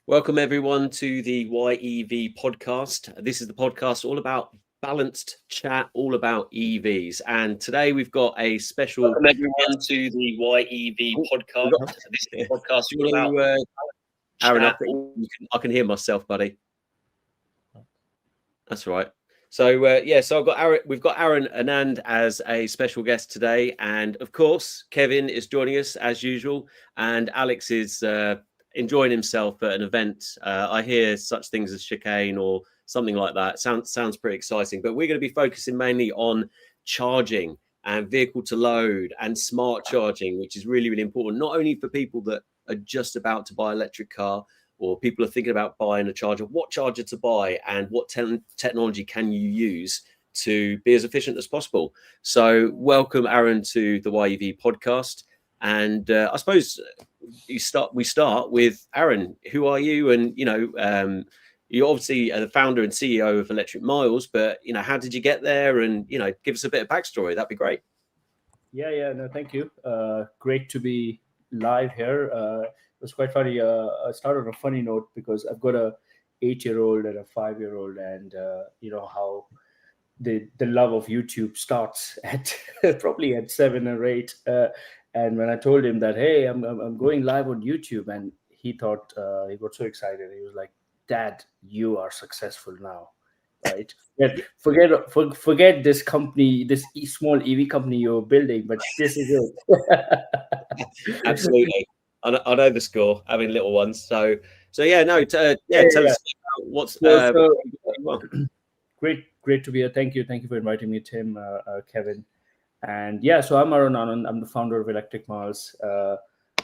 Welcome everyone to the YEV podcast. This is the podcast all about balanced chat, all about EVs. And today we've got a special. Welcome everyone to the YEV podcast. This is the podcast all about Arun, I can hear myself, buddy. That's right. So so I've got Arun. We've got Arun Anand as a special guest today, and of course Kevin is joining us as usual, and Alex is enjoying himself at an event. I hear such things as chicane or something like that. Sounds pretty exciting. But we're going to be focusing mainly on charging and vehicle to load and smart charging, which is really, really important, not only for people that are just about to buy an electric car, or people are thinking about buying a charger, what charger to buy and what technology can you use to be as efficient as possible. So welcome, Arun, to the YEV podcast. And I suppose we start with Arun. Who are you? And, you're obviously the founder and CEO of Electric Miles, but, how did you get there? And, give us a bit of backstory. That'd be great. Yeah, no, thank you. Great to be live here. It was quite funny. I started on a funny note because I've got a 8-year-old and a 5-year-old, and you know how the love of YouTube starts at probably at 7 or 8. And when I told him that, hey, I'm going live on YouTube, and he thought he got so excited. He was like, "Dad, you are successful now, right? Forget this company, this small EV company you're building, but this is it." Absolutely. I know the score, having little ones. So yeah, no, tell us about what's great to be here. Thank you for inviting me, Tim, Kevin, and yeah. So I'm Arun Anand. I'm the founder of Electric Miles.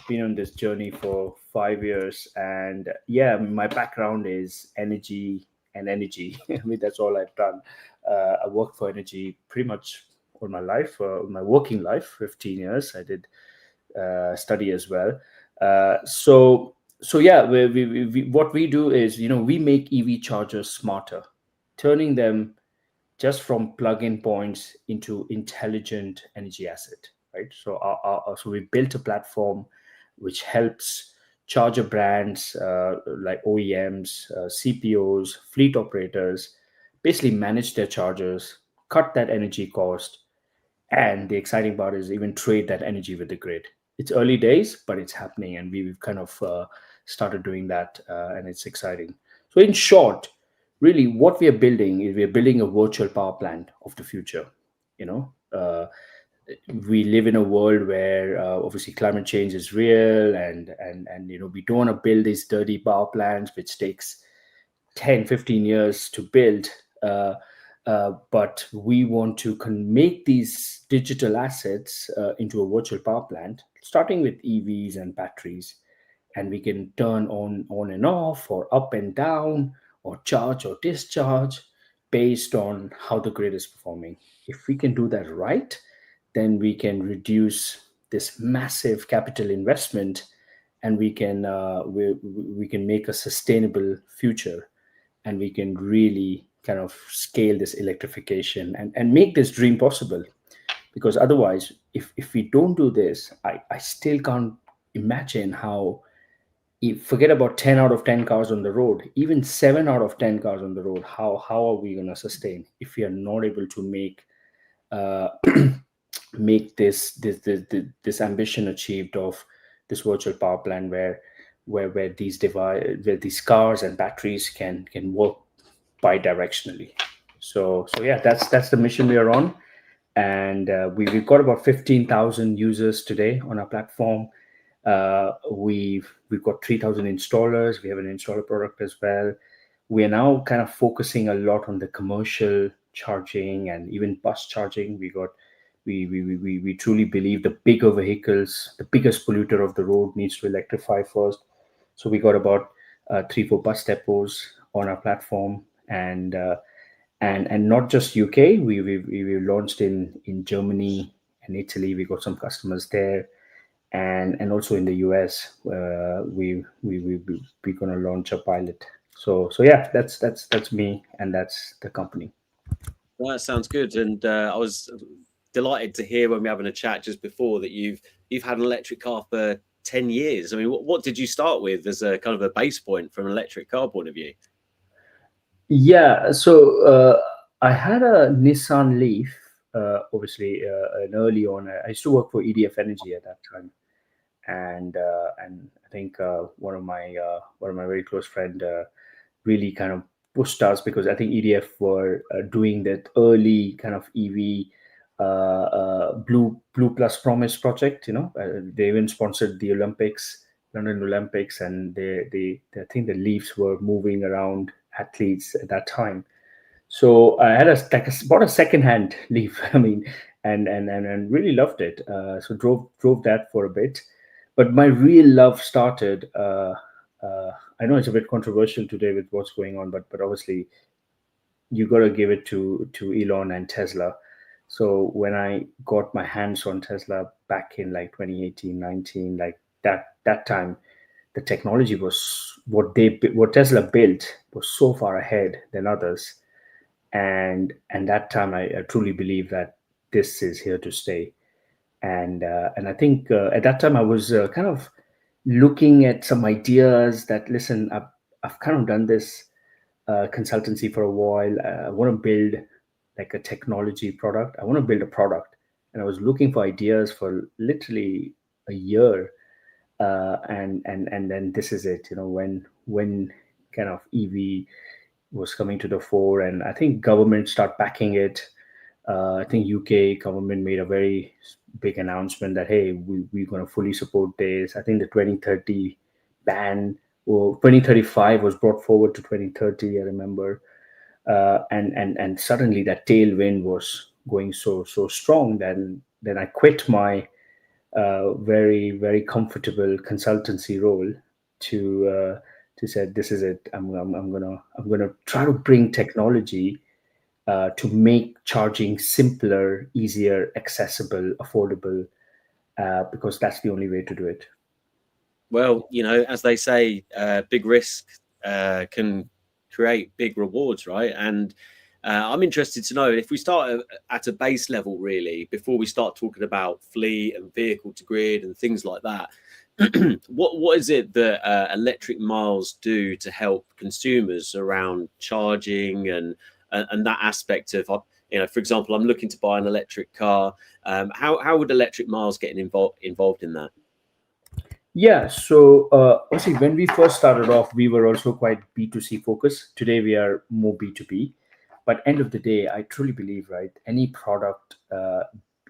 Been on this journey for 5 years, and yeah, my background is energy and energy. I mean, that's all I've done. I worked for energy pretty much all my life, my working life, 15 years. I did study as well. So yeah, what we do is, we make EV chargers smarter, turning them just from plug-in points into intelligent energy asset, right? So we built a platform which helps charger brands like OEMs, CPOs, fleet operators basically manage their chargers, cut that energy cost, and the exciting part is even trade that energy with the grid. It's early days, but it's happening, and we've kind of started doing that, and it's exciting. So, in short, really, what we are building is we are building a virtual power plant of the future. You know, we live in a world where obviously climate change is real, and we don't want to build these dirty power plants, which takes 10, 15 years to build. But we want to make these digital assets into a virtual power plant, starting with EVs and batteries, and we can turn on and off, or up and down, or charge or discharge based on how the grid is performing. If we can do that right, then we can reduce this massive capital investment, and we can make a sustainable future, and we can really kind of scale this electrification and make this dream possible. Because otherwise, if we don't do this, I still can't imagine how, forget about 10 out of 10 cars on the road, even 7 out of 10 cars on the road, how are we going to sustain if we are not able to make uh, make this ambition achieved of this virtual power plant, where these cars and batteries can work bi-directionally. So yeah, that's the mission we are on, and we've got about 15,000 users today on our platform. We've got 3,000 installers. We have an installer product as well. We are now kind of focusing a lot on the commercial charging and even bus charging. We truly believe the bigger vehicles, the biggest polluter of the road, needs to electrify first. So we got about 3-4 bus depots on our platform, and not just UK. We launched in Germany and Italy. We got some customers there, and also in the US. We're gonna launch a pilot. So yeah, that's me, and that's the company. Well, that sounds good, and I was delighted to hear when we were having a chat just before that you've had an electric car for 10 years. I mean, what did you start with as a kind of a base point from an electric car point of view? Yeah, so I had a Nissan Leaf, obviously, and early on. I used to work for EDF Energy at that time, and I think one of my very close friend really kind of pushed us, because I think EDF were doing that early kind of EV Blue Plus Promise project. They even sponsored the London Olympics, and they I think the Leafs were moving around athletes at that time. So I had bought a second-hand Leaf. I mean, and really loved it. So drove that for a bit, but my real love started. I know it's a bit controversial today with what's going on, but obviously you got to give it to Elon and Tesla. So when I got my hands on Tesla back in like 2018, 19, like that time, the technology was what Tesla built was so far ahead than others, and that time I truly believe that this is here to stay. And I think at that time I was kind of looking at some ideas that, listen, I've kind of done this consultancy for a while. I want to build like a technology product. I want to build a product, and I was looking for ideas for literally a year. And then this is it. When kind of EV was coming to the fore, and I think government start backing it. I think UK government made a very big announcement that, hey, we're going to fully support this. I think the 2030 ban, or 2035 was brought forward to 2030, I remember. And suddenly that tailwind was going so strong. Then I quit my very, very comfortable consultancy role to say, this is it. I'm gonna try to bring technology to make charging simpler, easier, accessible, affordable, because that's the only way to do it. Well, as they say, big risk can create big rewards, right? And I'm interested to know, if we start at a base level, really, before we start talking about fleet and vehicle to grid and things like that, what is it that electric miles do to help consumers around charging and that aspect of, for example, I'm looking to buy an electric car. How would electric miles get involved in that? Yeah, so obviously when we first started off, we were also quite B2C focused. Today we are more B2B. But end of the day, I truly believe, right, any product,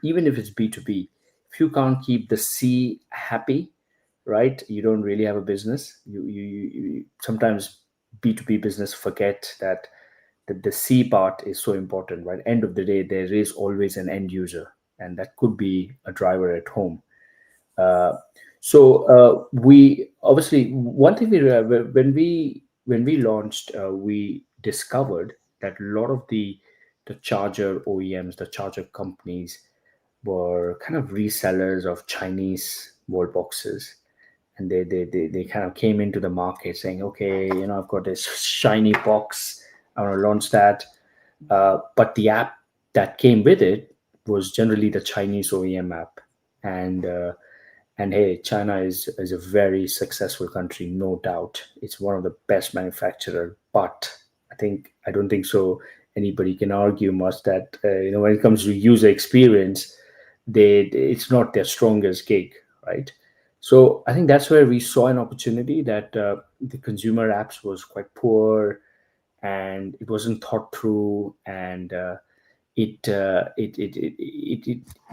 even if it's B2B, if you can't keep the C happy, right, you don't really have a business. You sometimes B2B business forget that the C part is so important, right? End of the day, there is always an end user, and that could be a driver at home. Uh, so we obviously, one thing when we launched, we discovered that a lot of the charger OEMs, the charger companies, were kind of resellers of Chinese wall boxes, and they kind of came into the market saying, okay, I've got this shiny box, I want to launch that, but the app that came with it was generally the Chinese OEM app, and hey, China is a very successful country, no doubt. It's one of the best manufacturer, but I don't think so anybody can argue much that when it comes to user experience, it's not their strongest gig, right? So I think that's where we saw an opportunity, that the consumer apps was quite poor, and it wasn't thought through, and it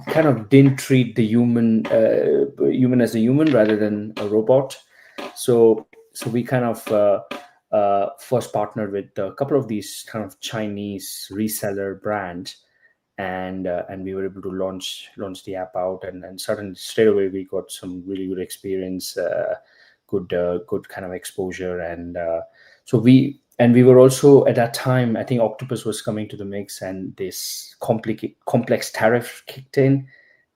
kind of didn't treat the human as a human rather than a robot. So we kind of first partnered with a couple of these kind of Chinese reseller brands, and we were able to launch the app out, and suddenly straight away we got some really good experience, good kind of exposure, so we were also at that time, I think Octopus was coming to the mix, and this complex tariff kicked in,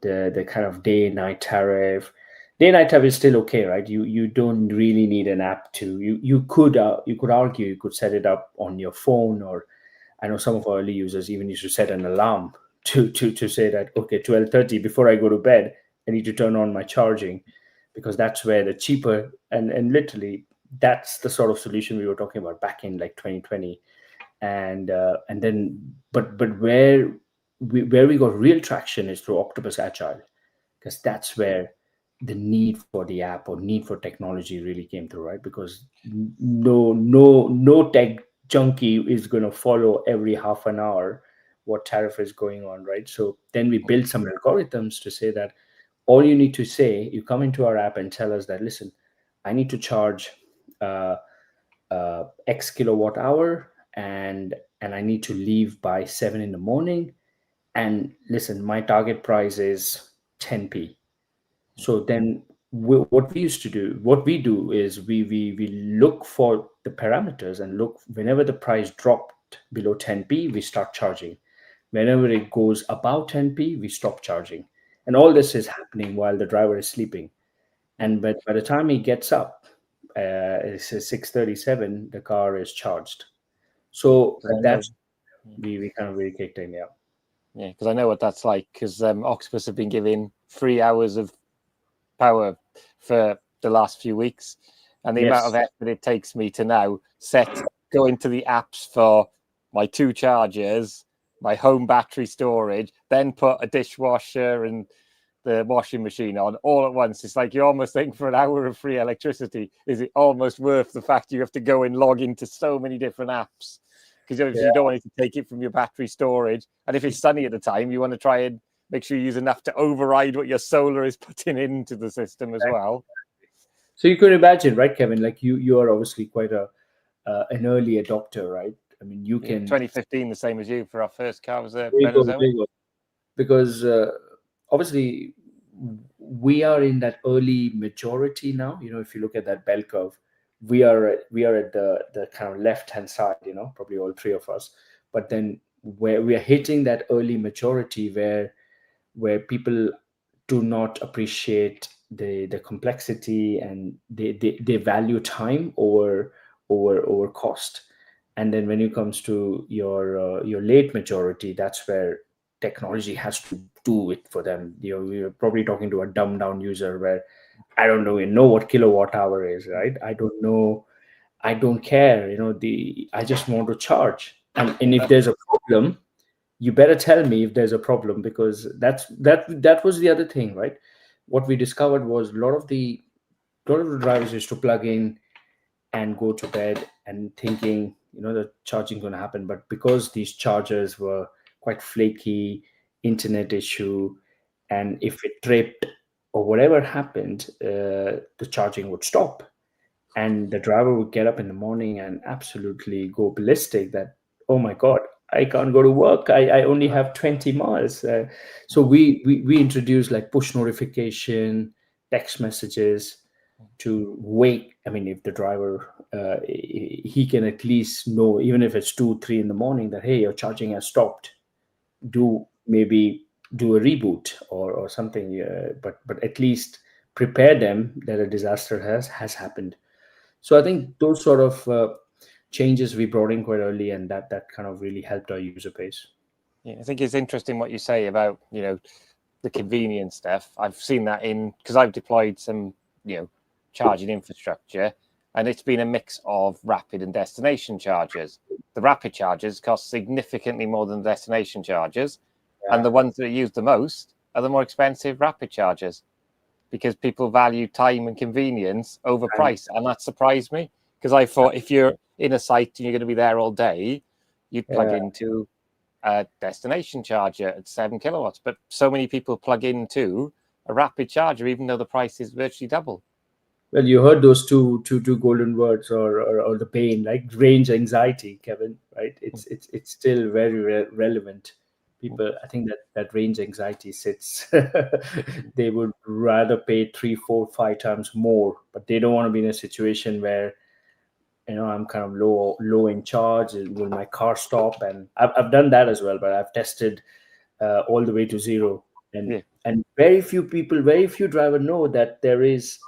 the kind of day night tariff. Day night tariff is still okay, right? You don't really need an app to, you could argue you could set it up on your phone, or I know some of our early users even used to set an alarm to say that, okay, 12:30 before I go to bed, I need to turn on my charging, because that's where the cheaper and literally that's the sort of solution we were talking about back in like 2020. And then but where we got real traction is through Octopus Agile, because that's where the need for the app or need for technology really came through, right? Because no tech junkie is going to follow every half an hour what tariff is going on, right? So then we built some algorithms to say that all you need to say, you come into our app and tell us that, listen, I need to charge X kilowatt hour, and I need to leave by 7 in the morning. And listen, my target price is 10p. So then what we do is we look for the parameters and look whenever the price dropped below 10p, we start charging. Whenever it goes above 10p, we stop charging. And all this is happening while the driver is sleeping. And by the time he gets up, it's 6:37, the car is charged. So that's we kind of really kicked in, yeah. Yeah, because I know what that's like, because Octopus have been giving 3 hours of power for the last few weeks, and the amount of effort it takes me to now go into the apps for my 2 chargers, my home battery storage, then put a dishwasher and the washing machine on all at once. It's like you almost think for an hour of free electricity, is it almost worth the fact you have to go and log into so many different apps? Because you don't want it to take it from your battery storage. And if it's sunny at the time, you want to try and make sure you use enough to override what your solar is putting into the system as well. So you could imagine, right, Kevin, like you are obviously quite an early adopter, right? I mean, you can... 2015, the same as you, for our first car was a Renault Zoe. Because obviously we are in that early majority now. You know, if you look at that bell curve, we are at the kind of left-hand side, you know, probably all 3 of us. But then where we are hitting that early majority where people do not appreciate the complexity, and they value time over cost. And then when it comes to your late majority, that's where technology has to do it for them. You know, we're probably talking to a dumbed down user where I don't even know what kilowatt hour is, right? I don't know. I don't care. You know, I just want to charge. And if there's a problem, you better tell me if there's a problem, because that was the other thing, right? What we discovered was a lot of the drivers used to plug in and go to bed and thinking, you know, the charging going to happen. But because these chargers were quite flaky, internet issue, and if it tripped or whatever happened, the charging would stop. And the driver would get up in the morning and absolutely go ballistic that, oh my God, I can't go to work. I only have 20 miles. So we introduced like push notification, text messages to wake. I mean, if the driver, he can at least know, even if it's 2-3 in the morning, that, hey, your charging has stopped. Maybe do a reboot or something. But at least prepare them that a disaster has happened. So I think those sort of changes we brought in quite early, and that kind of really helped our user base. Yeah, I think it's interesting what you say about, you know, the convenience stuff. I've seen that because I've deployed some, you know, charging infrastructure, and it's been a mix of rapid and destination chargers. The rapid chargers cost significantly more than the destination chargers, and the ones that are used the most are the more expensive rapid chargers, because people value time and convenience over price. And that surprised me, because I thought if you're in a site and you're going to be there all day, you'd plug into a destination charger at 7 kilowatts. But so many people plug into a rapid charger, even though the price is virtually double. Well, you heard those two golden words, or the pain, like range anxiety, Kevin, right? It's still very relevant. People, I think that range anxiety sits. They would rather pay 3, 4, 5 times more, but they don't want to be in a situation where, you know, I'm kind of low in charge. Will my car stop? And I've done that as well, but I've tested all the way to 0. And very few drivers know that there is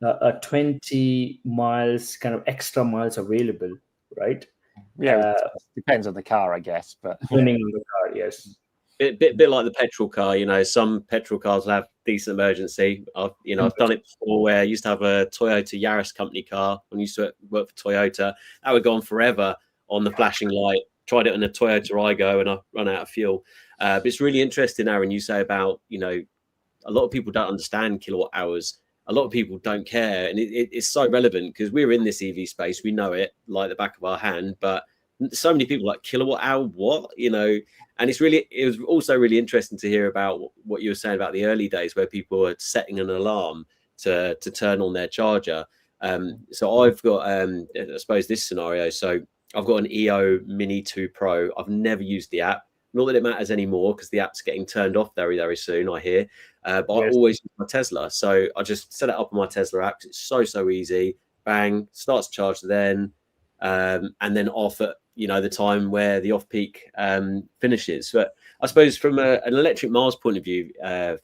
a 20 miles kind of extra miles available, right? Yeah, depends on the car, I guess. But depending on the car, yes. Bit like the petrol car, you know. Some petrol cars have decent emergency. I've done it before where I used to have a Toyota Yaris company car when I used to work for Toyota. That would go on forever on the flashing light. Tried it on a Toyota Igo and I run out of fuel. But it's really interesting, Aaron, you say about, a lot of people don't understand kilowatt hours. A lot of people don't care. And it's so relevant because we're in this EV space. We know it like the back of our hand, but so many people like kilowatt hour, what, and it was also really interesting to hear about what you were saying about the early days where people were setting an alarm to turn on their charger. So I've got, I suppose this scenario. So I've got an EO Mini 2 Pro. I've never used the app. Not that it matters anymore because the app's getting turned off very, very soon, I hear. But I always use my Tesla. So I just set it up on my Tesla app. It's so easy. Bang, starts to charge then. And then off at, the time where the off-peak finishes. But I suppose from an electric miles point of view,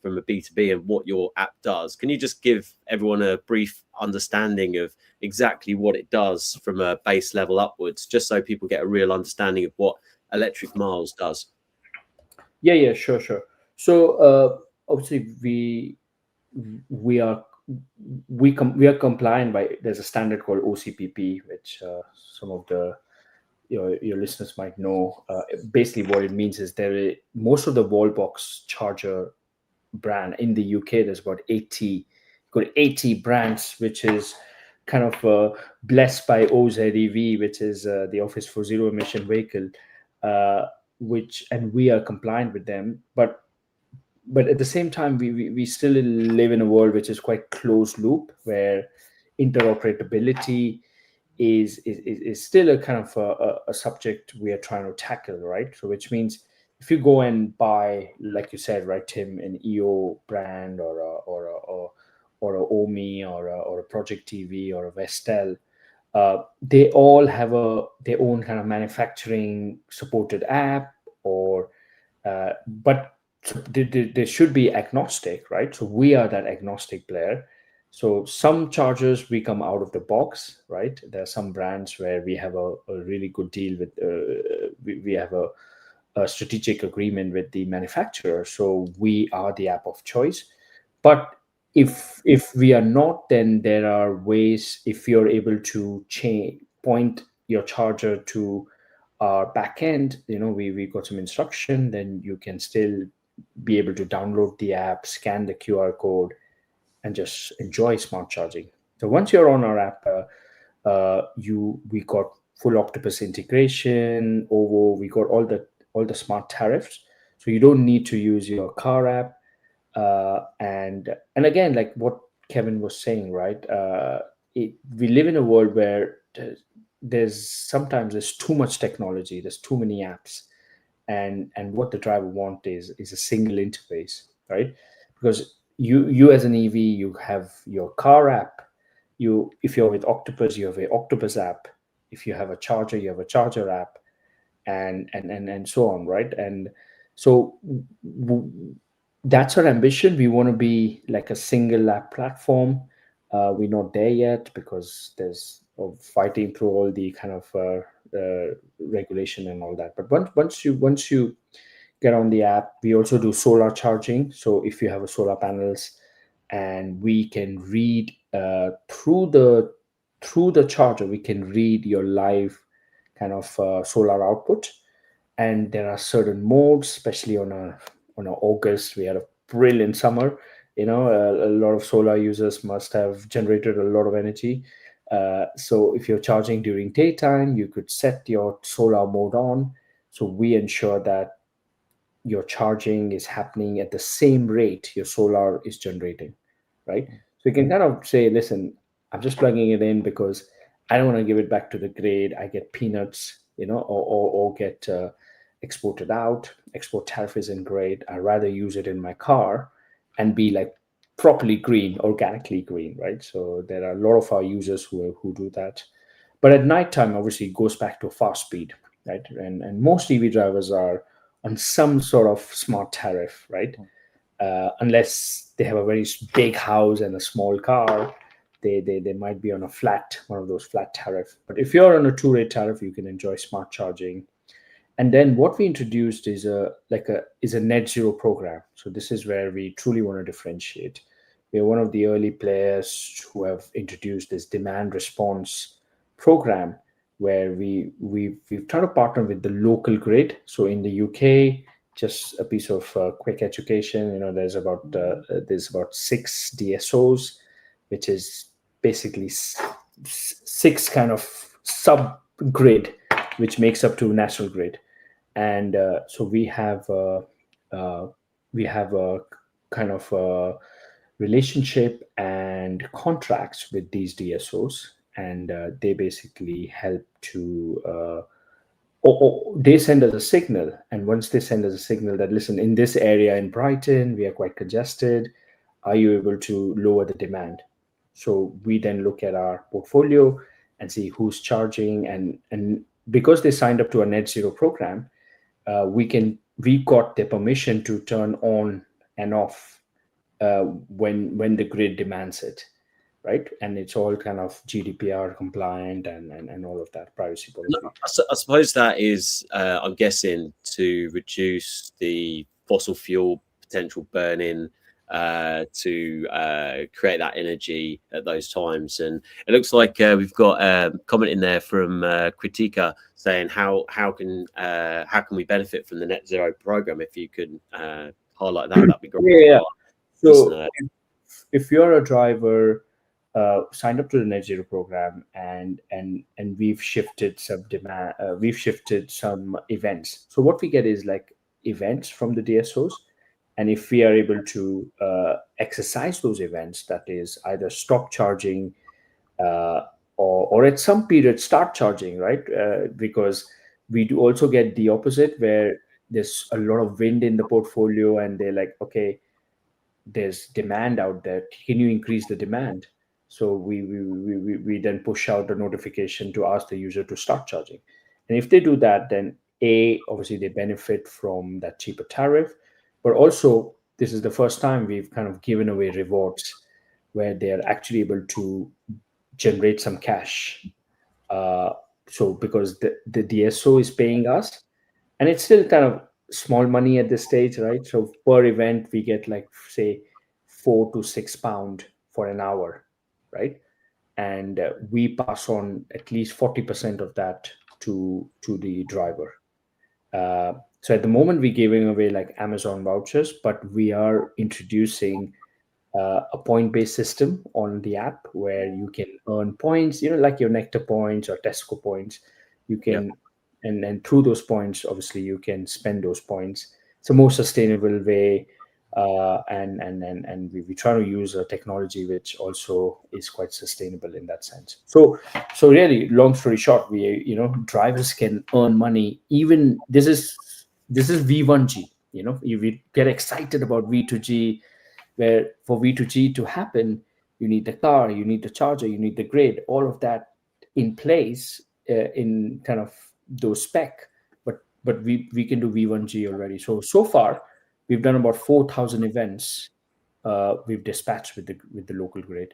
from a B2B and what your app does, can you just give everyone a brief understanding of exactly what it does from a base level upwards, just so people get a real understanding of what electric miles does? Yeah, sure. So obviously we are compliant by, there's a standard called OCPP, which some of the your listeners might know. Basically what it means is most of the wall box charger brand in the UK, there's about 80 brands, which is kind of blessed by OZEV, which is the Office for Zero Emission Vehicle, and we are compliant with them, but at the same time we still live in a world which is quite closed loop, where interoperability is still a kind of a subject we are trying to tackle, right? So which means if you go and buy, like you said, right, Tim, an EO brand or a Omi or a Project TV or a Vestel, they all have their own kind of manufacturing supported app, but they should be agnostic, right? So we are that agnostic player. So some chargers we come out of the box, right? There are some brands where we have a really good deal with. We have a strategic agreement with the manufacturer, so we are the app of choice. But if we are not, then there are ways. If you're able to point your charger to our back end, we got some instruction, then you can still be able to download the app, scan the QR code, and just enjoy smart charging. So once you're on our app, we got full Octopus integration, OVO, we got all the smart tariffs. So you don't need to use your car app. And again, like what Kevin was saying, right? We live in a world where there's too much technology, there's too many apps, and what the driver want is a single interface, right? Because you as an EV, you have your car app. If you're with Octopus, you have a Octopus app. If you have a charger, you have a charger app, and so on, right? And so that's our ambition. We want to be like a single app platform. We're not there yet because there's fighting through all the kind of regulation and all that. But once you get on the app, we also do solar charging. So if you have a solar panels, and we can read through the charger, we can read your live kind of solar output. And there are certain modes, especially on August, we had a brilliant summer. A lot of solar users must have generated a lot of energy. So if you're charging during daytime, you could set your solar mode on. So we ensure that your charging is happening at the same rate your solar is generating, right? So you can kind of say, listen, I'm just plugging it in because I don't want to give it back to the grid. I get peanuts, or get exported out. Export tariff isn't great. I'd rather use it in my car and be like properly green, organically green, right? So there are a lot of our users who do that. But at nighttime, obviously, it goes back to fast speed, right? And most EV drivers are on some sort of smart tariff, right? Unless they have a very big house and a small car, they might be on one of those flat tariff. But if you're on a 2-rate tariff, you can enjoy smart charging. And then what we introduced is a net zero program. So this is where we truly want to differentiate. We are one of the early players who have introduced this demand response program, where we've tried to partner with the local grid. So in the UK, just a piece of quick education, there's about 6 DSOs, which is basically 6 kind of sub grid, which makes up to national grid. And so we have a kind of a relationship and contracts with these DSOs, and they basically help to they send us a signal. And once they send us a signal that, listen, in this area in Brighton, we are quite congested, are you able to lower the demand? So we then look at our portfolio and see who's charging, and because they signed up to a net zero program, we got the permission to turn on and off when the grid demands it, right? And it's all kind of GDPR compliant and all of that privacy policy. I suppose that is, I'm guessing, to reduce the fossil fuel potential burning to create that energy at those times. And it looks like we've got a comment in there from Kritika saying how can we benefit from the net zero program? If you could highlight that, that'd be great. Yeah. So if you're a driver signed up to the net zero program, and we've shifted some demand, we've shifted some events. So what we get is like events from the DSOs. And if we are able to exercise those events, that is either stop charging or at some period start charging, right? Because we do also get the opposite, where there's a lot of wind in the portfolio and they're like, okay, there's demand out there. Can you increase the demand? So we then push out a notification to ask the user to start charging. And if they do that, then obviously they benefit from that cheaper tariff. But also, this is the first time we've kind of given away rewards where they are actually able to generate some cash. So because the DSO is paying us, and it's still kind of small money at this stage, right? So per event, we get like, say, £4 to £6 for an hour, right? And we pass on at least 40% of that to the driver. So at the moment, we're giving away like Amazon vouchers, but we are introducing a point-based system on the app where you can earn points, like your Nectar points or Tesco points. You can, and through those points, obviously, you can spend those points. It's a more sustainable way, and we try to use a technology which also is quite sustainable in that sense. So really, long story short, drivers can earn money. Even this is V1G. We get excited about V2G, where for V2G to happen, you need the car, you need the charger, you need the grid, all of that in place in kind of those spec. But we can do V1G already. So far, we've done about 4,000 events. We've dispatched with the local grid,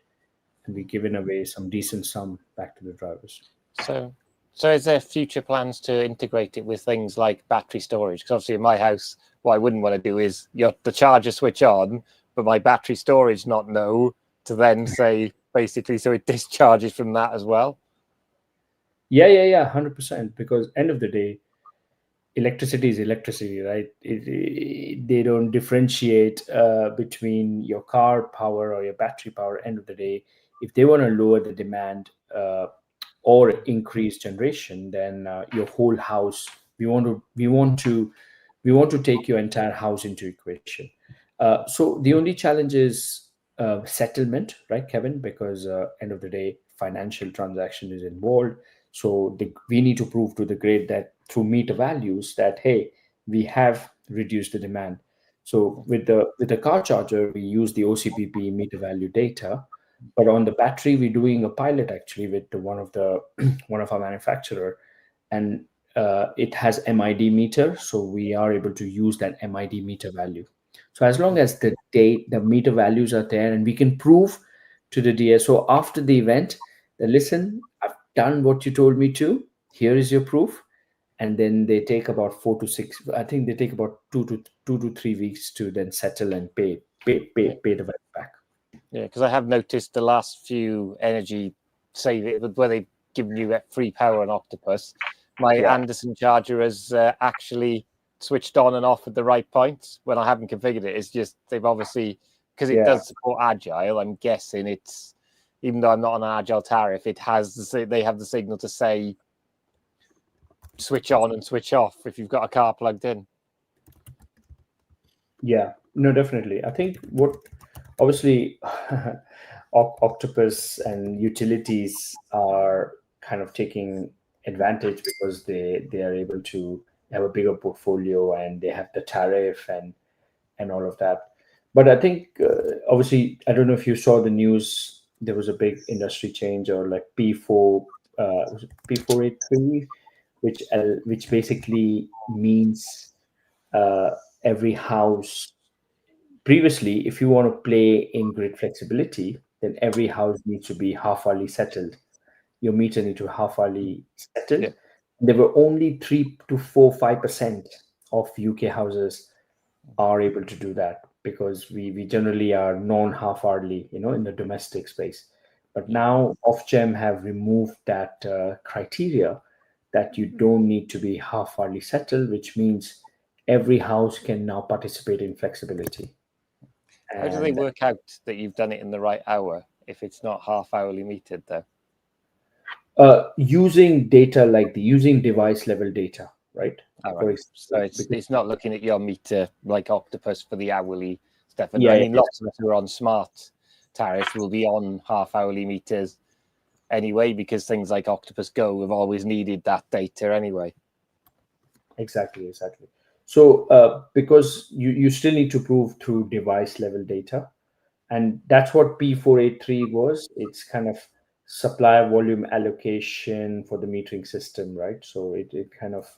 and we've given away some decent sum back to the drivers. So is there future plans to integrate it with things like battery storage? Because obviously in my house, what I wouldn't want to do is the charger switch on, but my battery storage not know to then say, basically, so it discharges from that as well. Yeah, 100%. Because end of the day, electricity is electricity, right? They don't differentiate between your car power or your battery power. End of the day, if they want to lower the demand or increase generation, then your whole house, we want to take your entire house into equation. So the only challenge is settlement, right, Kevin? Because end of the day, financial transaction is involved. So we need to prove to the grid that through meter values that, hey, we have reduced the demand. So with the car charger, we use the OCPP meter value data. But on the battery, we're doing a pilot actually with one of our manufacturer, and it has MID meter, so we are able to use that MID meter value. So as long as the meter values are there, and we can prove to the DSO after the event that, listen, I've done what you told me to. Here is your proof. and then they take about 4 to 6. I think they take about 2 to 3 weeks to then settle and pay the value back. Yeah, because I have noticed the last few energy saving where they've given you free power on Octopus. My Anderson charger has actually switched on and off at the right points when I haven't configured it. It's just they've obviously, because it does support Agile, I'm guessing it's, even though I'm not on an Agile tariff, it has they have the signal to say switch on and switch off if you've got a car plugged in. Yeah, no, definitely. I think what obviously Octopus and utilities are kind of taking advantage because they are able to have a bigger portfolio and they have the tariff and all of that. But I think obviously, I don't know if you saw the news, there was a big industry change, or like P483, which basically means every house. Previously, if you want to play in grid flexibility, then every house needs to be half-hourly settled. Your meter needs to be half-hourly settled. Yeah. There were only 3 to 5% of UK houses are able to do that, because we generally are non-half-hourly, in the domestic space. But now Ofgem have removed that criteria that you don't need to be half-hourly settled, which means every house can now participate in flexibility. How do they work out that you've done it in the right hour if it's not half-hourly metered, though? Using data using device level data, right? Right. So it's not looking at your meter like Octopus for the hourly stuff. And lots of us who are on smart tariffs will be on half-hourly meters anyway, because things like Octopus Go have always needed that data anyway. Exactly. So because you still need to prove through device level data, and that's what P483 was. It's kind of supply volume allocation for the metering system, right? So it kind of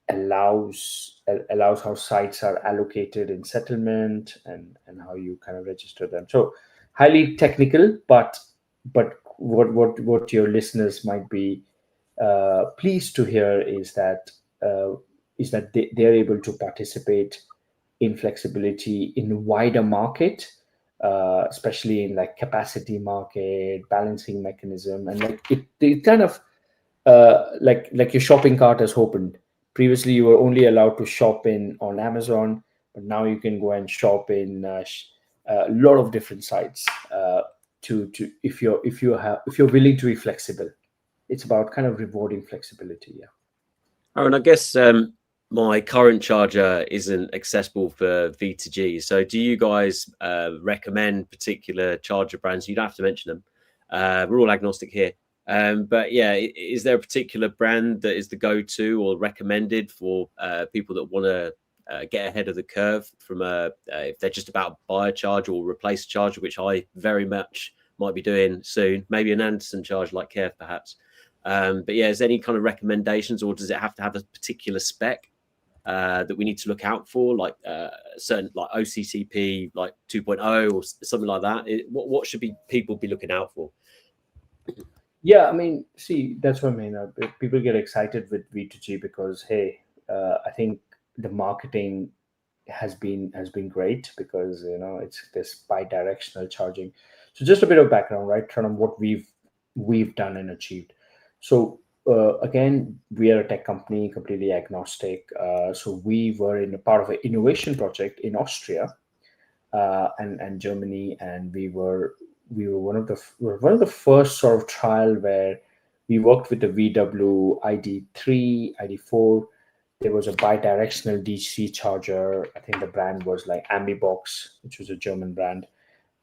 allows how sites are allocated in settlement and how you kind of register them. So highly technical, but what your listeners might be pleased to hear is that they're able to participate in flexibility in a wider market, especially in like capacity market, balancing mechanism, and like it kind of like your shopping cart has opened. Previously, you were only allowed to shop on Amazon, but now you can go and shop in a lot of different sites. If you're willing to be flexible, it's about kind of rewarding flexibility. Yeah. Arun, I guess my current charger isn't accessible for V2G. So do you guys recommend particular charger brands? You don't have to mention them. We're all agnostic here. But yeah, is there a particular brand that is the go-to or recommended for people that want to get ahead of the curve from if they're just about to buy a charger or replace a charger, which I very much might be doing soon, maybe an Anderson charger like Kev perhaps. But yeah, is there any kind of recommendations, or does it have to have a particular spec that we need to look out for, like certain like OCCP like 2.0 or something like that? What should people be looking out for? Yeah, I mean, see, that's what I mean. People get excited with V2G because, hey, I think the marketing has been great because it's this bi-directional charging. So just a bit of background, right, from what we've done and achieved. So again, we are a tech company, completely agnostic. So we were in a part of an innovation project in Austria and Germany, and we were one of the first sort of trial where we worked with the VW ID3, ID4. There was a bi-directional DC charger. I think the brand was like Ambibox, which was a German brand,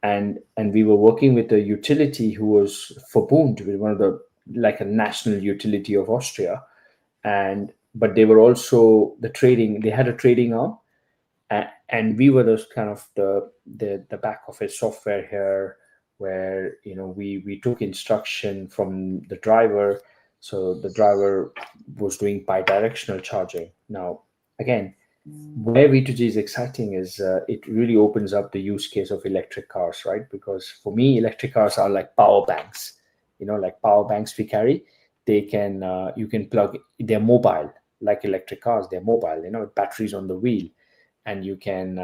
and we were working with a utility who was Verbund, with one of the like a national utility of Austria, but they were also they had a trading arm, and we were those kind of the back office software here, where we took instruction from the driver. So the driver was doing bi-directional charging. Now, again, where V2G is exciting is it really opens up the use case of electric cars, right? Because for me, electric cars are like power banks, like power banks we carry. they can you can plug, they're mobile, like electric cars, they're mobile, with batteries on the wheel, and you can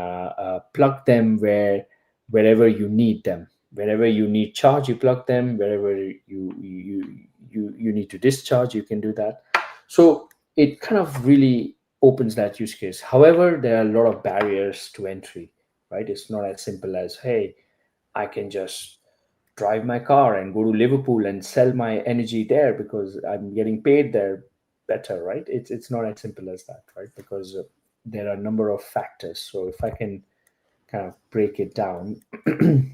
plug them wherever you need them. Wherever you need charge, you plug them. Wherever you need to discharge, you can do that. So it kind of really opens that use case. However, there are a lot of barriers to entry, right? It's not as simple as, hey, I can just drive my car and go to Liverpool and sell my energy there because I'm getting paid there better, right? It's not as simple as that, right? Because there are a number of factors. So if I can kind of break it down,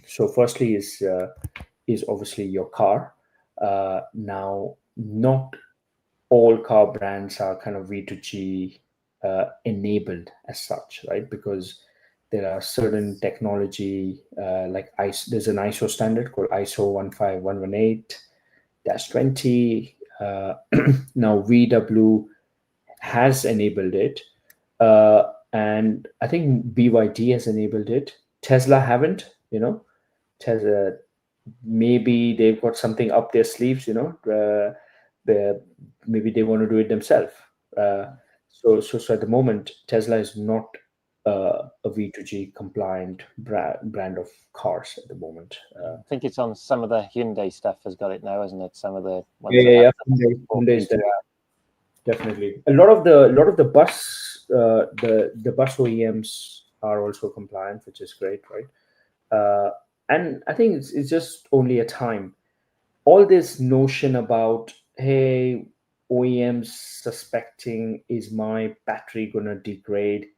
so firstly is obviously your car. Now, not all car brands are kind of V2G enabled as such, right? Because there are certain technology like ISO, there's an ISO standard called ISO 15118-20. Now VW has enabled it, and I think BYD has enabled it. Tesla haven't. Tesla, maybe they've got something up their sleeves. Maybe they want to do it themselves. So at the moment, Tesla is not a V2G compliant brand of cars at the moment. I think it's on some of the Hyundai stuff has got it now, isn't it? Some of the ones Yeah. Hyundai is there. Definitely. A lot of the bus the bus OEMs are also compliant, which is great, right? And I think it's just only a time. All this notion about, hey, OEMs suspecting, is my battery gonna degrade,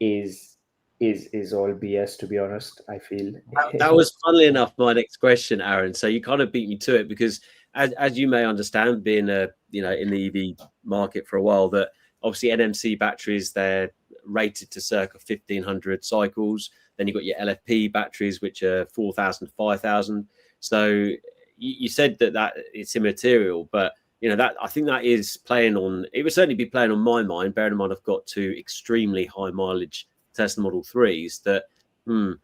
is all BS, to be honest. I feel that was, funnily enough, my next question, Arun. So you kind of beat me to it, because as you may understand, being in the EV market for a while, that obviously NMC batteries, they're rated to circa 1,500 cycles. Then you've got your LFP batteries, which are 4,000, 5,000. So you said that it's immaterial, but that, I think that is playing on, it would certainly be playing on my mind, bearing in mind I've got two extremely high mileage Tesla Model 3s, that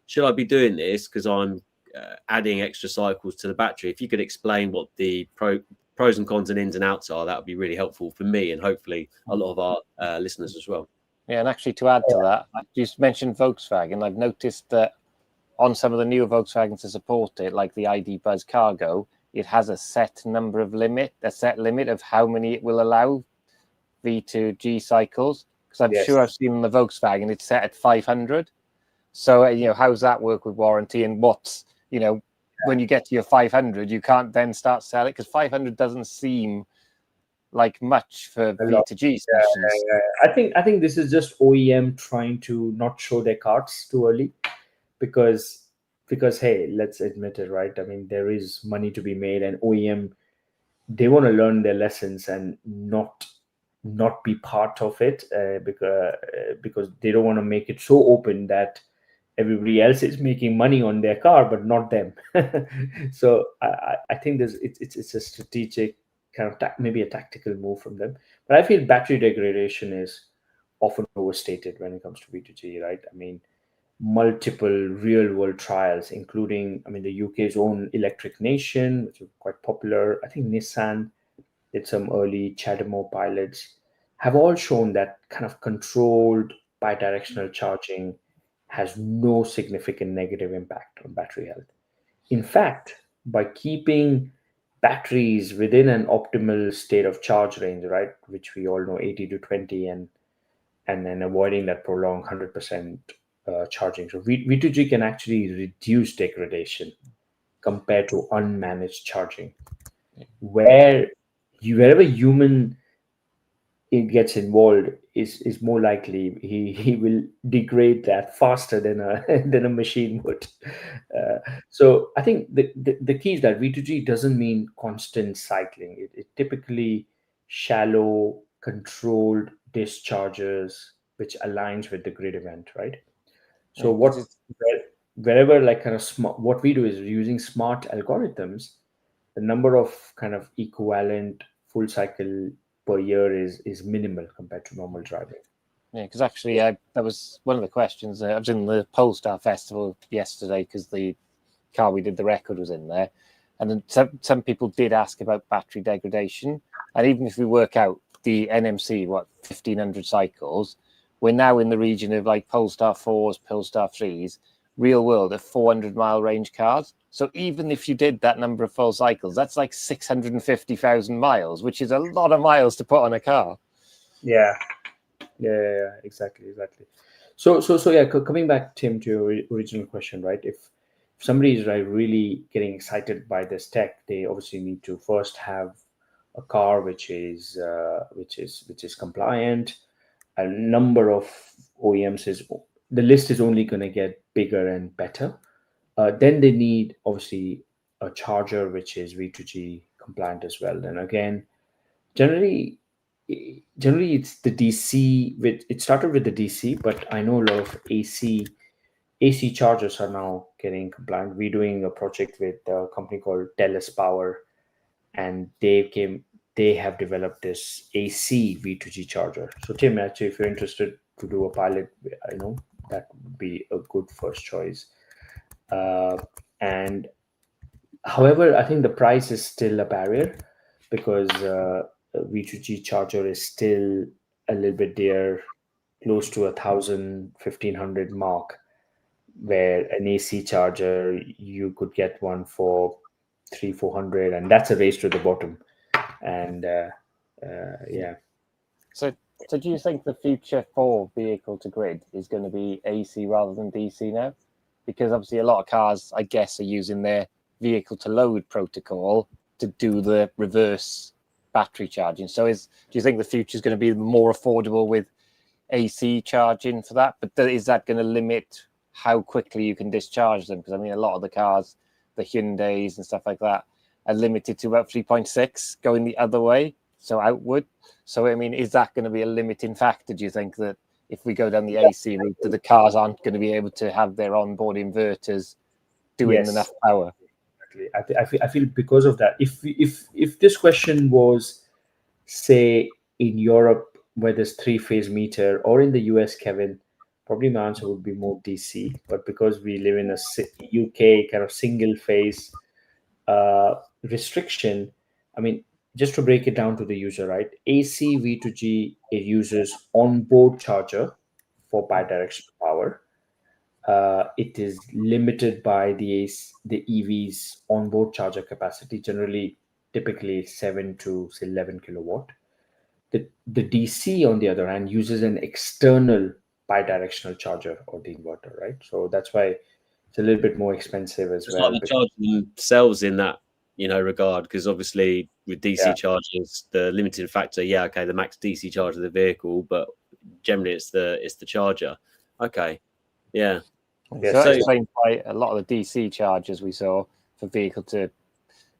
should I be doing this because I'm adding extra cycles to the battery? If you could explain what the pros and cons and ins and outs are, that would be really helpful for me and hopefully a lot of our listeners as well. Yeah, and actually to add to that, you just mentioned Volkswagen. I've noticed that on some of the newer Volkswagens to support it, like the ID Buzz Cargo, it has a set limit of how many it will allow V2G cycles. Because I'm sure I've seen on the Volkswagen, it's set at 500. So, how does that work with warranty? And what's, when you get to your 500, you can't then start selling, because 500 doesn't seem like much for V2G stations. I think this is just OEM trying to not show their cards too early, because hey, let's admit it, right? I mean, there is money to be made, and OEM, they want to learn their lessons and not be part of it, because they don't want to make it so open that everybody else is making money on their car but not them. So I think it's a strategic kind of maybe a tactical move from them. But I feel battery degradation is often overstated when it comes to V2G, right? I mean, multiple real world trials, including, the UK's own Electric Nation, which is quite popular. I think Nissan did some early CHAdeMO pilots, have all shown that kind of controlled bidirectional charging has no significant negative impact on battery health. In fact, by keeping batteries within an optimal state of charge range, right, which we all know 80 to 20, and then avoiding that prolonged 100% charging. So V2G can actually reduce degradation compared to unmanaged charging, wherever human it gets involved is more likely he will degrade that faster than a machine would. So I think the key is that V2G doesn't mean constant cycling. It typically shallow, controlled discharges, which aligns with the grid event, right? So wherever like kind of smart, what we do is using smart algorithms, the number of kind of equivalent full cycle per year is minimal compared to normal driving. Yeah, because actually that was one of the questions. I was in the Polestar Festival yesterday because the car we did the record was in there, And then some people did ask about battery degradation. And even if we work out the NMC, 1,500 cycles, we're now in the region of like Polestar 4s, Polestar 3s, real world of 400-mile range cars. So even if you did that number of full cycles, that's like 650,000 miles, which is a lot of miles to put on a car. Yeah, exactly. So yeah, coming back, Tim, to your original question, right? If somebody is really getting excited by this tech, they obviously need to first have a car which is compliant. A number of OEMs the list is only going to get bigger and better. Then they need obviously a charger which is V2G compliant as well. And again, generally it's the DC. It started with the DC, but I know a lot of AC chargers are now getting compliant. We're doing a project with a company called Telus Power, and they have developed this AC V2G charger. So Tim, actually, if you're interested to do a pilot, I know that would be a good first choice. And however, I think the price is still a barrier, because V2G charger is still a little bit dear, close to 1,000, 1,500 mark, where an AC charger, you could get one for 300-400, and that's a race to the bottom. And yeah. So do you think the future for vehicle to grid is going to be AC rather than DC now? Because obviously a lot of cars, I guess, are using their vehicle to load protocol to do the reverse battery charging. So do you think the future is going to be more affordable with AC charging for that? But is that going to limit how quickly you can discharge them? Because I mean, a lot of the cars, the Hyundais and stuff like that, are limited to about 3.6 going the other way, so outward. So I mean, is that going to be a limiting factor? Do you think that if we go down the AC route, that the cars aren't going to be able to have their onboard inverters doing enough power? Exactly. I feel because of that. If this question was, say, in Europe where there's 3-phase meter, or in the US, Kevin, probably my answer would be more DC. But because we live in a UK kind of single phase restriction, I mean, just to break it down to the user, right? AC V2G, it uses onboard charger for bidirectional power. It is limited by the EV's onboard charger capacity, typically 7 to 11 kilowatt. The DC, on the other hand, uses an external bidirectional charger, or the inverter, right? So that's why it's a little bit more expensive as well. Like the charging themselves in that regard, because obviously with DC chargers, the limiting factor, the max DC charge of the vehicle, but generally it's the charger. Okay, yeah. So that explains why a lot of the DC chargers we saw for vehicle to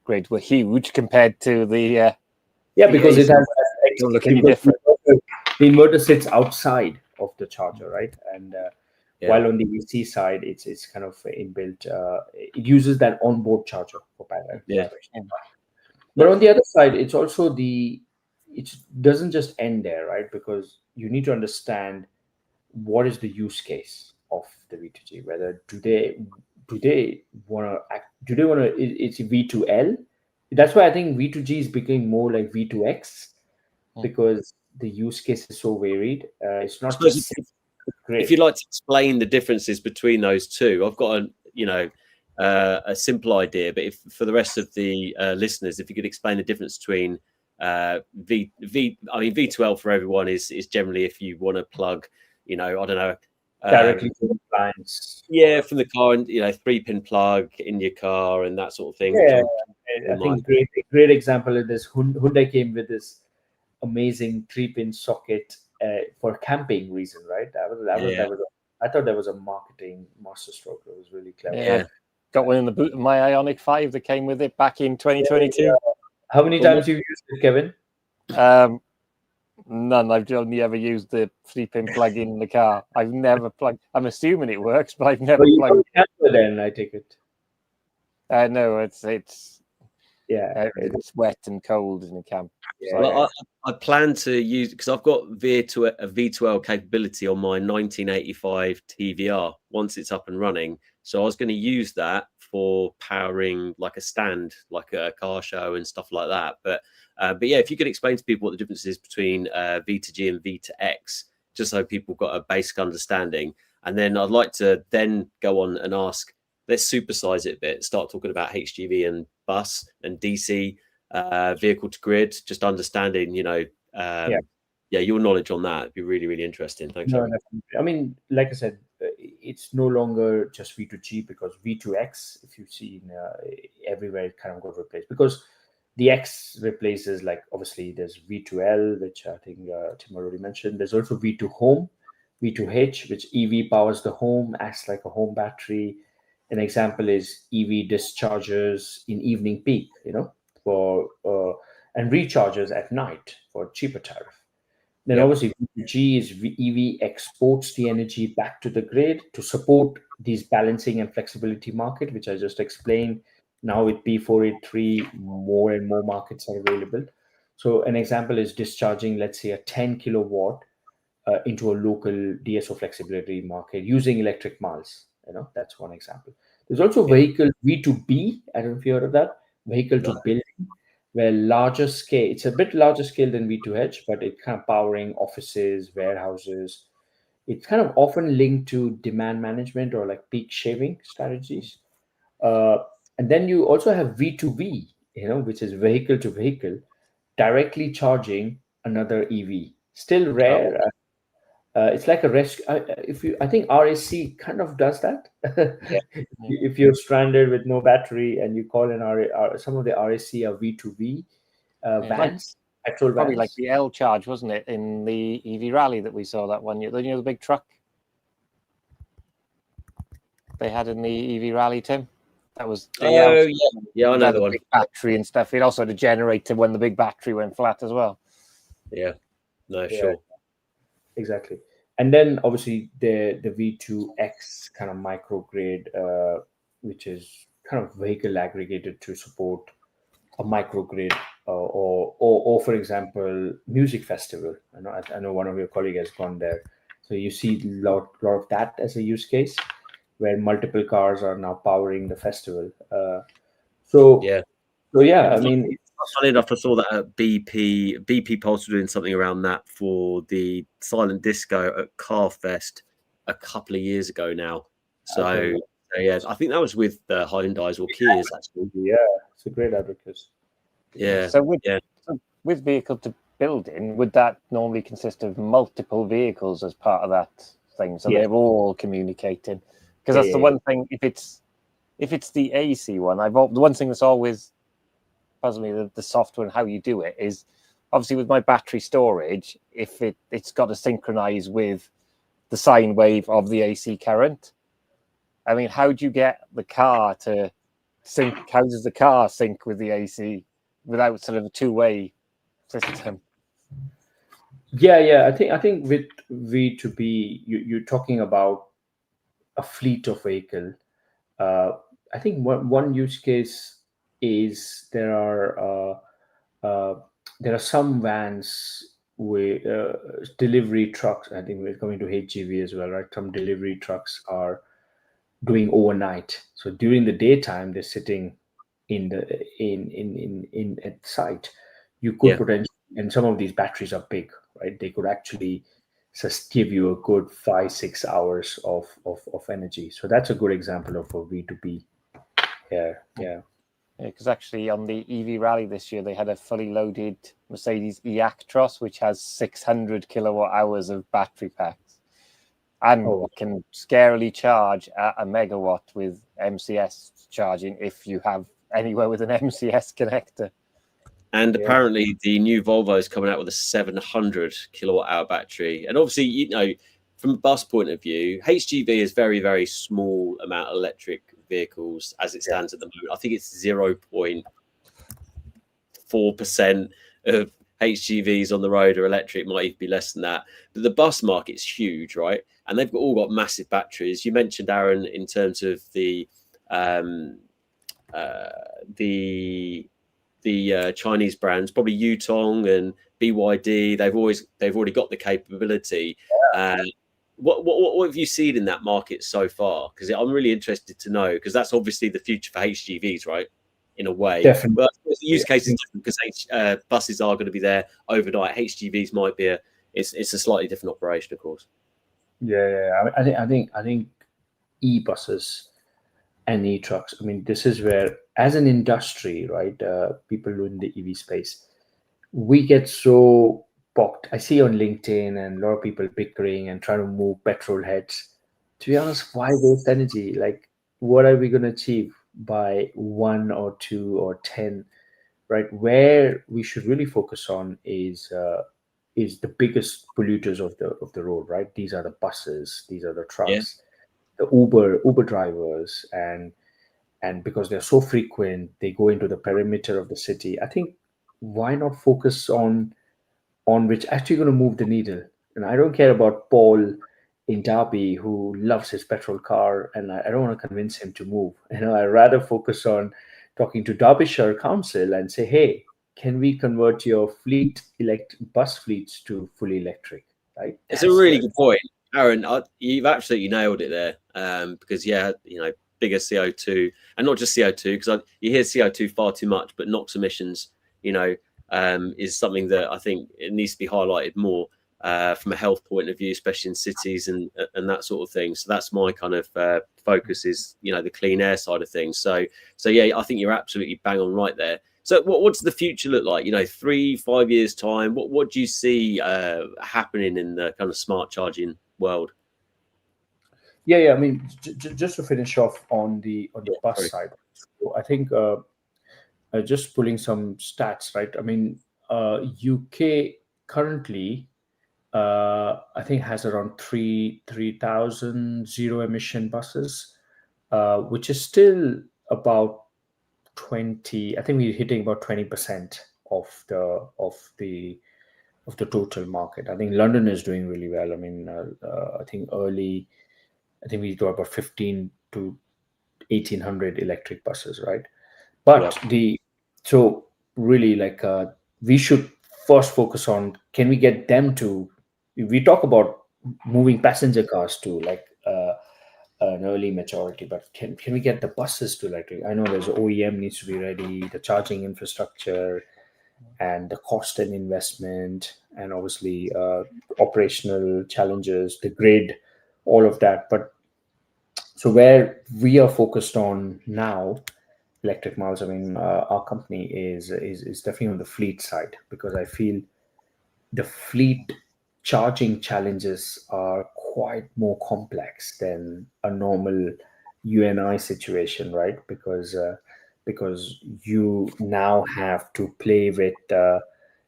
grid were huge compared to the because it has don't look any different. The inverter sits outside of the charger, right? And while on the AC side, it's kind of inbuilt. It uses that onboard charger for battery. But on the other side, it's also it doesn't just end there, right? Because you need to understand what is the use case of the V2G. Whether do they want to? It's V2L. That's why I think V2G is becoming more like V2X, because the use case is so varied. It's not just. If you'd like to explain the differences between those two, I've got a simple idea. But for the rest of the listeners, if you could explain the difference between V2L for everyone is generally if you want to plug, I don't know, directly to the appliance. Yeah, from the car, and 3-pin plug in your car and that sort of thing. Yeah, I think great example of this. Hyundai came with this amazing 3-pin socket for camping reason, right? I thought that was a marketing masterstroke. It was really clever. Yeah, got one in the boot of my Ioniq 5 that came with it back in 2022. Yeah. How many times have you used it, Kevin? None. I've only ever used the 3-pin plug in the car. I've never plugged. I'm assuming it works, but I've never plugged. Then I take it. No, it's wet and cold in the camp. Yeah. Well, I plan to use, because I've got a V2L capability on my 1985 TVR once it's up and running. So I was going to use that for powering like a stand, like a car show and stuff like that. But yeah, if you could explain to people what the difference is between V2G and V2X, just so people got a basic understanding. And then I'd like to then go on and ask, let's supersize it a bit, start talking about HGV and bus and DC vehicle to grid, just understanding, your knowledge on that would be really, really interesting. Thanks. No, definitely. I mean, like I said, it's no longer just V2G, because V2X, if you've seen everywhere, it kind of got replaced, because the X replaces, like, obviously there's V2L, which I think Tim already mentioned. There's also V2 Home, V2H, which EV powers the home, acts like a home battery. An example is EV dischargers in evening peak, for and rechargers at night for cheaper tariff. Then obviously V2G is EV exports the energy back to the grid to support these balancing and flexibility market, which I just explained. Now with P483, more and more markets are available. So an example is discharging, let's say, a 10 kilowatt into a local DSO flexibility market using electric miles. That's one example. There's also vehicle V2B. I don't know if you heard of that. Vehicle to building, where larger scale, it's a bit larger scale than V2H, but it's kind of powering offices, warehouses. It's kind of often linked to demand management or like peak shaving strategies. And then you also have V2V, which is vehicle to vehicle, directly charging another EV. Still rare. It's like a rescue. I think RAC kind of does that. If you're stranded with no battery and you call in some of the RAC are V2V vans, petrol vans. Probably like the L Charge, wasn't it, in the EV rally that we saw that one year? The big truck they had in the EV rally, Tim. That was I know the one. Big battery and stuff. It also had a generator when the big battery went flat as well. Sure. Exactly. And then obviously the V2X kind of microgrid, which is kind of vehicle aggregated to support a microgrid, or for example, music festival. I know one of your colleagues has gone there, so you see a lot of that as a use case where multiple cars are now powering the festival. I mean, funny enough, I saw that at BP Pulse were doing something around that for the silent disco at Carfest a couple of years ago now. So I think that was with Hyundai's or Kia's actually. Yeah, it's a great advocate. Yeah. So with vehicle to building, would that normally consist of multiple vehicles as part of that thing? So they're all communicating, because that's the one thing. If it's the AC one, the one thing that's always puzzles me, the software and how you do it, is obviously with my battery storage, if it's got to synchronize with the sine wave of the AC current. I mean, how do you get the car to sync? How does the car sync with the AC without sort of a two-way system? I think with V2B, you're talking about a fleet of vehicle. I think one use case is there are some vans with delivery trucks. I think we're coming to HGV as well, right? Some delivery trucks are doing overnight. So during the daytime, they're sitting in at site. You could potentially, and some of these batteries are big, right? They could actually just give you a good 5-6 hours of energy. So that's a good example of a V2B. Yeah. Because actually on the EV rally this year, they had a fully loaded Mercedes E-Actros, which has 600 kilowatt hours of battery packs and can scarily charge at a megawatt with MCS charging if you have anywhere with an MCS connector. And apparently the new Volvo is coming out with a 700 kilowatt hour battery. And obviously, from a bus point of view, HGV is very, very small amount of electric vehicles as it stands at the moment. I think it's 0.4% of HGVs on the road are electric, might even be less than that. But the bus market's huge, right? And they've all got massive batteries. You mentioned, Arun, in terms of the Chinese brands, probably Yutong and BYD. They've already got the capability. what have you seen in that market so far? Because I'm really interested to know, because that's obviously the future for HGVs, right? In a way, Definitely. but the use case is different because buses are going to be there overnight. HGVs might be it's a slightly different operation, of course. Yeah. I think e-buses and e-trucks. I mean, this is where, as an industry, right, people in the EV space, we get so bogged. I see on LinkedIn and a lot of people bickering and trying to move petrol heads. To be honest, why waste energy? Like, what are we going to achieve by 1 or 2 or 10? Right, where we should really focus on is the biggest polluters of the road. Right, these are the buses, these are the trucks, the Uber drivers, and because they're so frequent, they go into the perimeter of the city. I think, why not focus on which actually going to move the needle? And I don't care about Paul in Derby who loves his petrol car, and I don't want to convince him to move. I rather focus on talking to Derbyshire Council and say, hey, can we convert your bus fleets to fully electric? Right? It's a really good point, Aaron. You've absolutely nailed it there. Because bigger CO2, and not just CO2, because you hear CO2 far too much, but NOx emissions, is something that I think it needs to be highlighted more from a health point of view, especially in cities and that sort of thing. So that's my kind of focus, is the clean air side of things. So yeah, I think you're absolutely bang on right there. So what's the future look like? 3-5 years time, what do you see happening in the kind of smart charging world? Yeah. I mean, just to finish off on the bus side, so I think just pulling some stats, right? I mean, UK currently, I think, has around 3,000 zero emission buses, which is still about 20. I think we're hitting about 20% of the total market. I think London is doing really well. I mean, I think we got about 15 to 1,800 electric buses, right? But so really, like, we should first focus on, can we get them to, we talk about moving passenger cars to like an early maturity, but can we get the buses to electric? I know there's OEM needs to be ready, the charging infrastructure, and the cost and investment, and obviously operational challenges, the grid, all of that. But so where we are focused on now, Electric Miles, I mean, our company is definitely on the fleet side, because I feel the fleet charging challenges are quite more complex than a normal UNI situation, right? Because you now have to play with,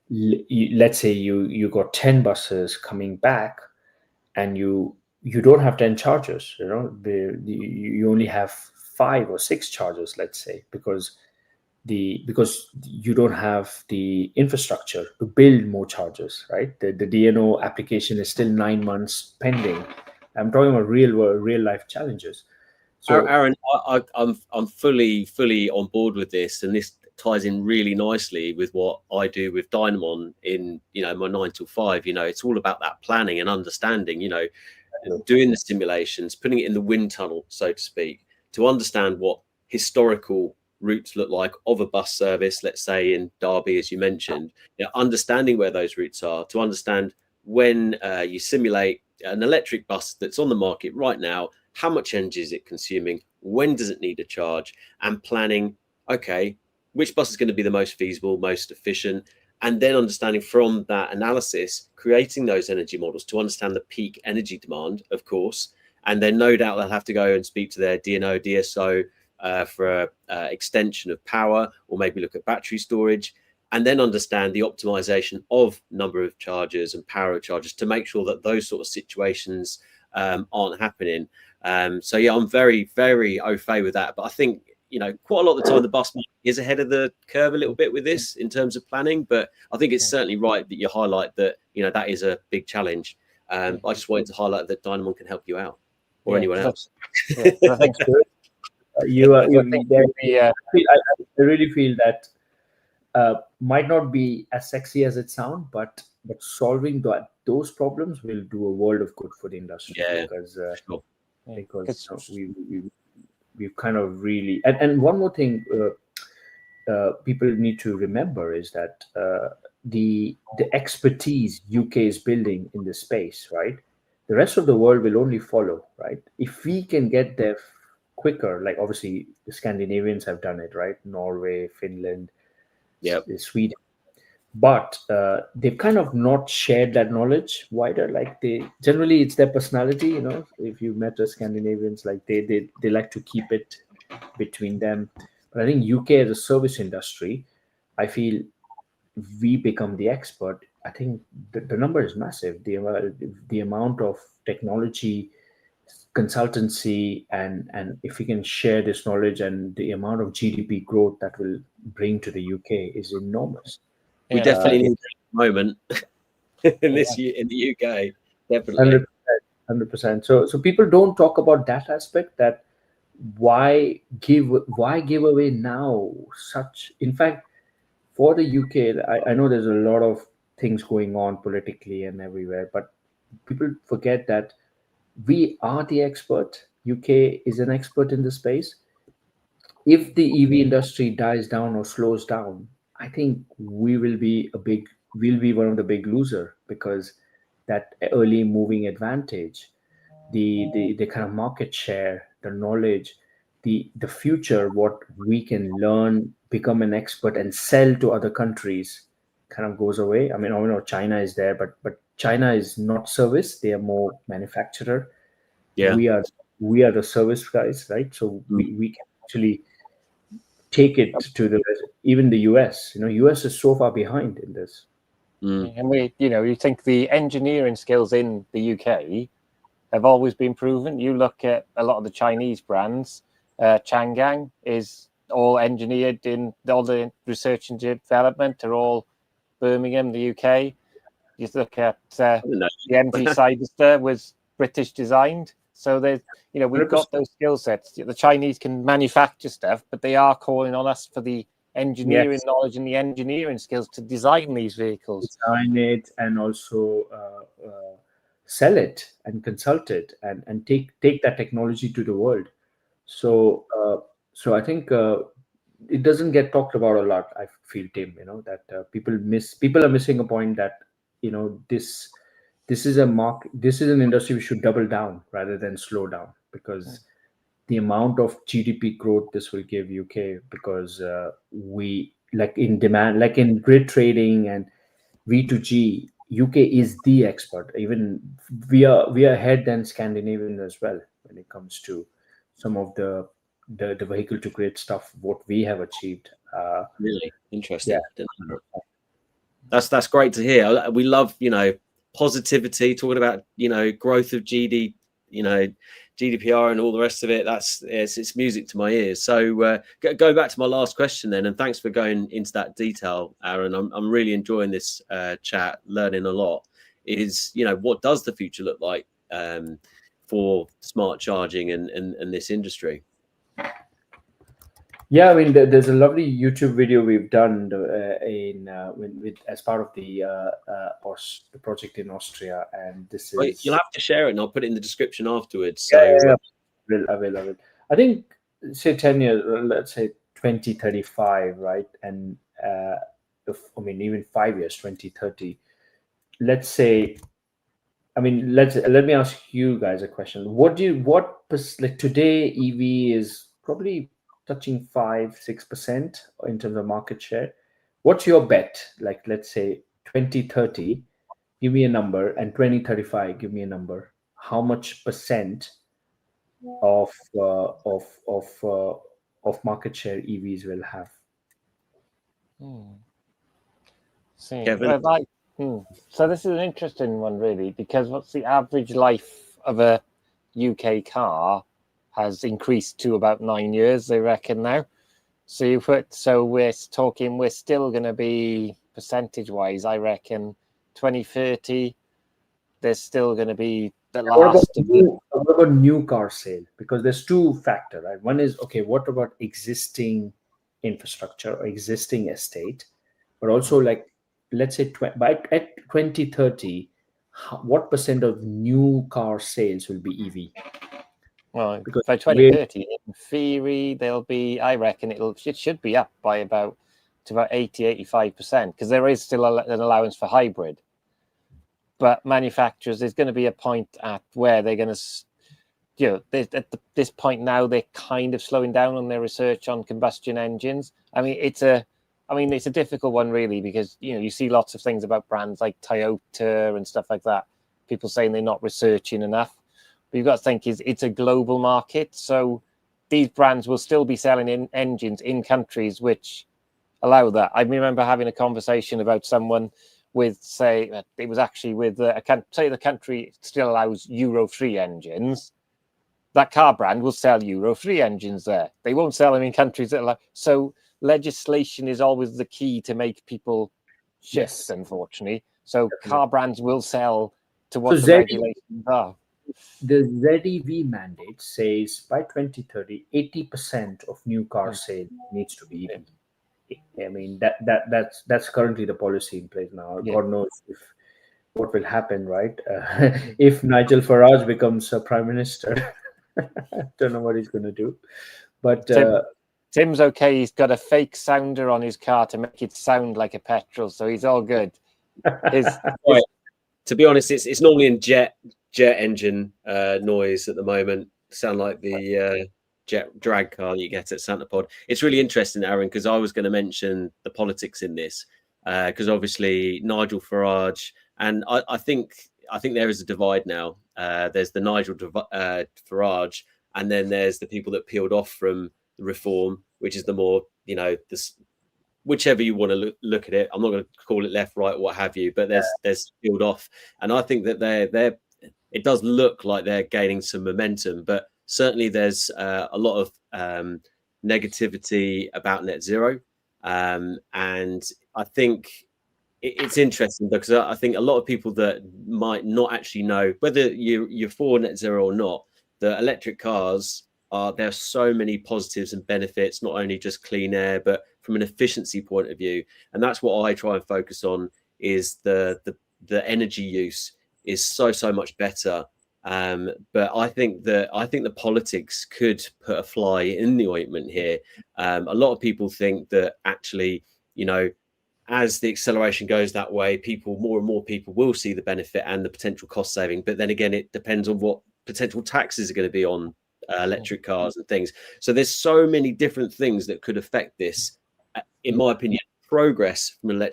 let's say you got 10 buses coming back, and you don't have 10 chargers. You only have 5 or 6 chargers, let's say, because you don't have the infrastructure to build more chargers, right? The DNO application is still 9 months pending. I'm talking about real life challenges. So, Aaron, I'm fully on board with this, and this ties in really nicely with what I do with Dynamon in my 9 till 5. It's all about that planning and understanding. Doing the simulations, putting it in the wind tunnel, so to speak, to understand what historical routes look like of a bus service, let's say in Derby, as you mentioned, understanding where those routes are, to understand when you simulate an electric bus that's on the market right now, how much energy is it consuming, when does it need a charge, and planning, okay, which bus is going to be the most feasible, most efficient, and then understanding from that analysis, creating those energy models to understand the peak energy demand, of course. And then no doubt they'll have to go and speak to their DNO, DSO for extension of power, or maybe look at battery storage, and then understand the optimization of number of chargers and power of chargers to make sure that those sort of situations aren't happening. So yeah, I'm very, very au fait with that. But I think, quite a lot of the time the bus market is ahead of the curve a little bit with this in terms of planning. But I think it's certainly right that you highlight that, that is a big challenge. I just wanted to highlight that Dynamon can help you out, or anyone else. I think I really feel that might not be as sexy as it sounds, but solving those problems will do a world of good for the industry. Yeah, because sure. because we've kind of really and one more thing people need to remember is that the expertise UK is building in this space, right? The rest of the world will only follow, right? If we can get there quicker, like obviously the Scandinavians have done it, right? Norway, Finland, Yep. Sweden, but they've kind of not shared that knowledge wider. Like they generally, it's their personality, you know. If you met the Scandinavians, like they like to keep it between them. But I think UK as a service industry, I feel we become the expert. I think the number is massive. The amount of technology, consultancy, and if we can share this knowledge and the amount of GDP growth that will bring to the UK is enormous. We definitely need it at the moment in the UK. Definitely. 100%. So people don't talk about that aspect. That why give away now such. In fact, for the UK, I know there's a lot of things going on politically and everywhere, but people forget that we are the expert. UK is an expert in the space. If the EV industry dies down or slows down, I think we'll be one of the big loser, because that early moving advantage, the kind of market share, the knowledge, the future, what we can learn, become an expert and sell to other countries kind of goes away. I mean, I know China is there, but China is not service. They are more manufacturer. Yeah. We are the service guys, right? So we can actually take it to even the US. You know, US is so far behind in this. And you think the engineering skills in the UK have always been proven. You look at a lot of the Chinese brands, Chang'an is all engineered in all the research and development are all Birmingham, the UK. You look at the MG Sidester was British designed. So there's, we've got those skill sets. The Chinese can manufacture stuff, but they are calling on us for the engineering knowledge and the engineering skills to design these vehicles. Design it and also sell it and consult it and take that technology to the world. So I think it doesn't get talked about a lot. I feel, Tim, that people are missing a point that this is an industry we should double down rather than slow down, because the amount of GDP growth this will give UK, because we, like in demand, like in grid trading and V2G, UK is the expert. Even we are ahead than Scandinavian as well when it comes to some of the vehicle to grid stuff. What we have achieved. Really interesting. Yeah. That's great to hear. We love positivity, talking about growth of GDPR and all the rest of it. It's music to my ears. So go back to my last question then, and thanks for going into that detail, Arun. I'm really enjoying this chat, learning a lot. Is what does the future look like for smart charging and this industry? Yeah, I mean, there's a lovely YouTube video we've done as part of the project in Austria, and this is. You'll have to share it, and I'll put it in the description afterwards. So I will. I think, say 10 years, let's say 2035, right? And even 5 years, 2030. Let's say. I mean, let me ask you guys a question. Like today, EV is probably touching 5-6% in terms of market share. What's your bet? Like, let's say 2030, give me a number, and 2035, give me a number. How much percent of market share EVs will have? Kevin? So this is an interesting one, really, because what's the average life of a UK car has increased to about 9 years, they reckon now. So we're still going to be, percentage-wise, I reckon 2030, there's still going to be the last. What about new car sale? Because there's two factors, right? One is, okay, what about existing infrastructure or existing estate? but also like, let's say at 2030, what percent of new car sales will be EV? Well, Because by 2030, in theory, I reckon it should be up by about 80-85%, because there is still an allowance for hybrid. But manufacturers, there's going to be a point at where they're going to, at this point now, they're kind of slowing down on their research on combustion engines. I mean, it's a difficult one, really, because, you see lots of things about brands like Toyota and stuff like that. People saying they're not researching enough. But you've got to think it's a global market. So these brands will still be selling engines in countries which allow that. I remember having a conversation about someone with, say, it was actually with say the country still allows Euro 3 engines. That car brand will sell Euro 3 engines there. They won't sell them in countries that allow. So legislation is always the key to make people shift, unfortunately. So car brands will sell to what the regulations are. The ZEV mandate says by 2030, 80% of new car sales needs to be EV. I mean, that's currently the policy in place now. God knows what will happen, right? If Nigel Farage becomes prime minister, I don't know what he's going to do. But Tim's okay. He's got a fake sounder on his car to make it sound like a petrol, so he's all good. To be honest, it's normally in jet engine noise at the moment. Sound like the jet drag car you get at Santa Pod. It's really interesting, Arun, because I was going to mention the politics in this, because obviously Nigel Farage, and I think there is a divide now. There's the Nigel Farage, and then there's the people that peeled off from the Reform, which is the more, this, whichever you want to look at it. I'm not going to call it left, right, what have you, but there's peeled off, and I think that they're it does look like they're gaining some momentum, but certainly there's a lot of negativity about net zero, and I think it's interesting because I think a lot of people that might not actually know whether you're for net zero or not, the electric cars there's so many positives and benefits, not only just clean air, but from an efficiency point of view. And that's what I try and focus on, is the energy use is so much better. But I think the politics could put a fly in the ointment here. A lot of people think that actually, as the acceleration goes that way, more and more people will see the benefit and the potential cost saving. But then again, it depends on what potential taxes are going to be on electric cars and things. So there's so many different things that could affect this. In my opinion, progress from an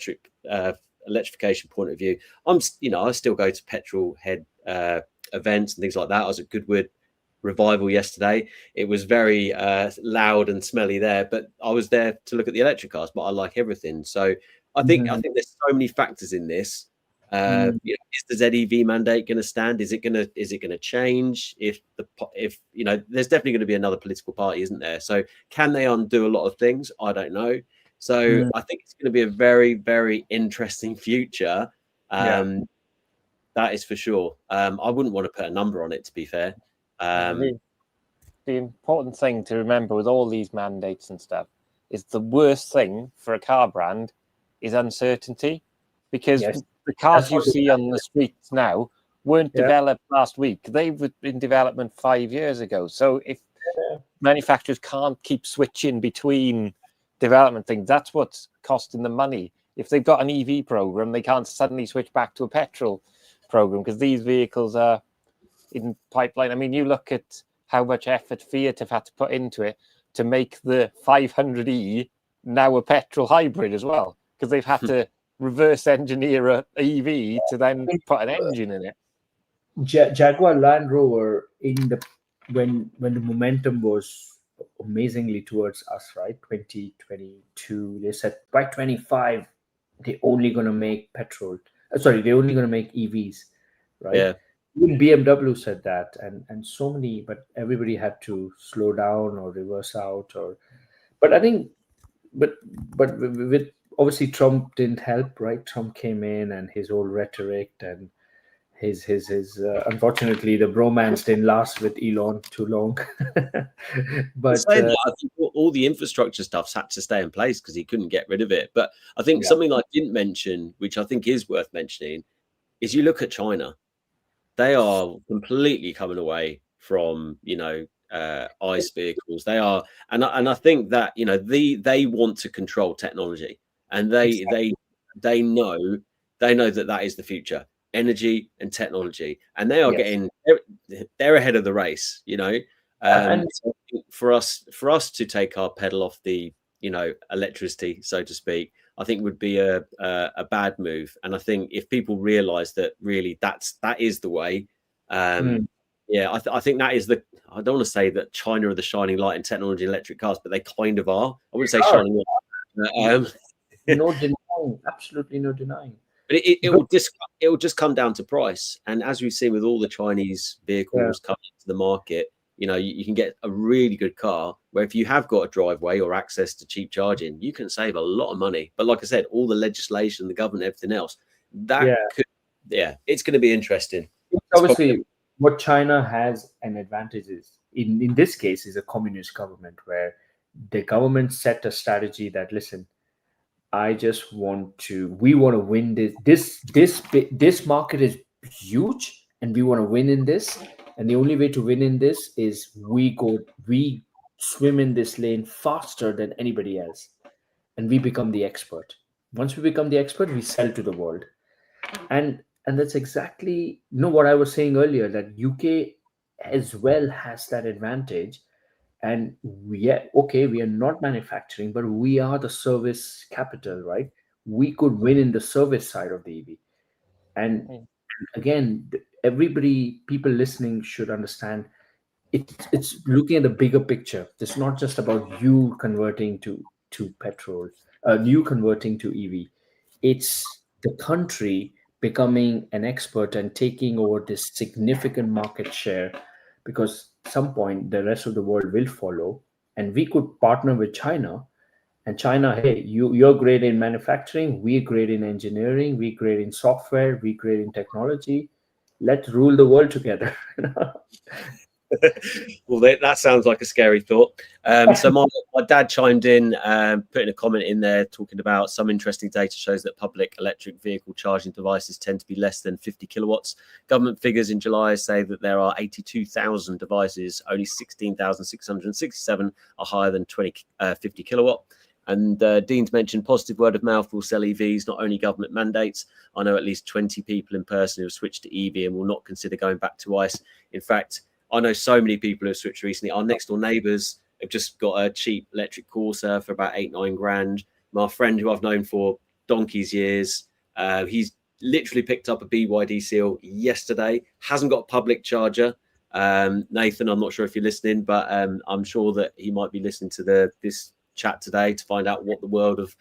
electrification point of view. I still go to Petrolhead events and things like that. I was at Goodwood Revival yesterday. It was very loud and smelly there, but I was there to look at the electric cars. But I like everything. So I think there's so many factors in this. Is the ZEV mandate going to stand? Is it going to change? If there's definitely going to be another political party, isn't there? So can they undo a lot of things? I don't know. So I think it's going to be a very, very interesting future. That is for sure. I wouldn't want to put a number on it, to be fair. The important thing to remember with all these mandates and stuff is the worst thing for a car brand is uncertainty, because the cars you see on the streets now weren't developed last week. They were in development 5 years ago. So if manufacturers can't keep switching between development things, that's what's costing them money. If they've got an EV program, they can't suddenly switch back to a petrol program because these vehicles are in pipeline. I mean, you look at how much effort Fiat have had to put into it to make the 500e now a petrol hybrid as well, because they've had to reverse engineer a EV to then put an engine in it. Jaguar Land Rover, when the momentum was amazingly towards us, right? 2022, they said by 25 they're only going to make petrol. They're only going to make EVs, right? Yeah. Even BMW said that, and so many, but everybody had to slow down or reverse out, but I think, but with obviously Trump didn't help, right? Trump came in and his whole rhetoric and unfortunately, the bromance didn't last with Elon too long. But I think all the infrastructure stuff's had to stay in place because he couldn't get rid of it. But I think something I didn't mention, which I think is worth mentioning, is you look at China. They are completely coming away from, ICE vehicles. They are, and I think that, they want to control technology, and they know that is the future, energy and technology, and they are they're ahead of the race, and so for us to take our pedal off the, electricity, so to speak, I think would be a bad move. And I think if people realize that really that is the way, I think that is the, I don't want to say that China are the shining light in technology and electric cars, but they kind of are. I wouldn't say shining light. No denying, absolutely no denying. But it will just come down to price. And as we've seen with all the Chinese vehicles coming to the market, you can get a really good car where if you have got a driveway or access to cheap charging, you can save a lot of money. But like I said, all the legislation, the government, everything else, it's going to be interesting. Obviously, what China has an advantage is, in this case, is a communist government where the government set a strategy that, listen, we want to win this market is huge, and we want to win in this. And the only way to win in this is we swim in this lane faster than anybody else, and we become the expert. Once we become the expert, we sell to the world. And that's exactly what I was saying earlier, that UK as well has that advantage. And we are not manufacturing, but we are the service capital, right? We could win in the service side of the EV. And again, people listening should understand, it's looking at the bigger picture. It's not just about you converting to petrol, you converting to EV. It's the country becoming an expert and taking over this significant market share, because at some point the rest of the world will follow, and we could partner with China. And China, hey, you're great in manufacturing, we're great in engineering, we're great in software, we're great in technology. Let's rule the world together. Well, that sounds like a scary thought. So my dad chimed in, putting a comment in there talking about some interesting data shows that public electric vehicle charging devices tend to be less than 50 kilowatts. Government figures in July say that there are 82,000 devices, only 16,667 are higher than 50 kilowatt. And Dean's mentioned positive word of mouth will sell EVs, not only government mandates. I know at least 20 people in person who have switched to EV and will not consider going back to ICE. In fact, I know so many people who have switched recently. Our next door neighbours have just got a cheap electric Corsa for about 8-9 grand. My friend, who I've known for donkey's years, he's literally picked up a BYD Seal yesterday. Hasn't got a public charger. Nathan, I'm not sure if you're listening, but I'm sure that he might be listening to this chat today to find out what the world of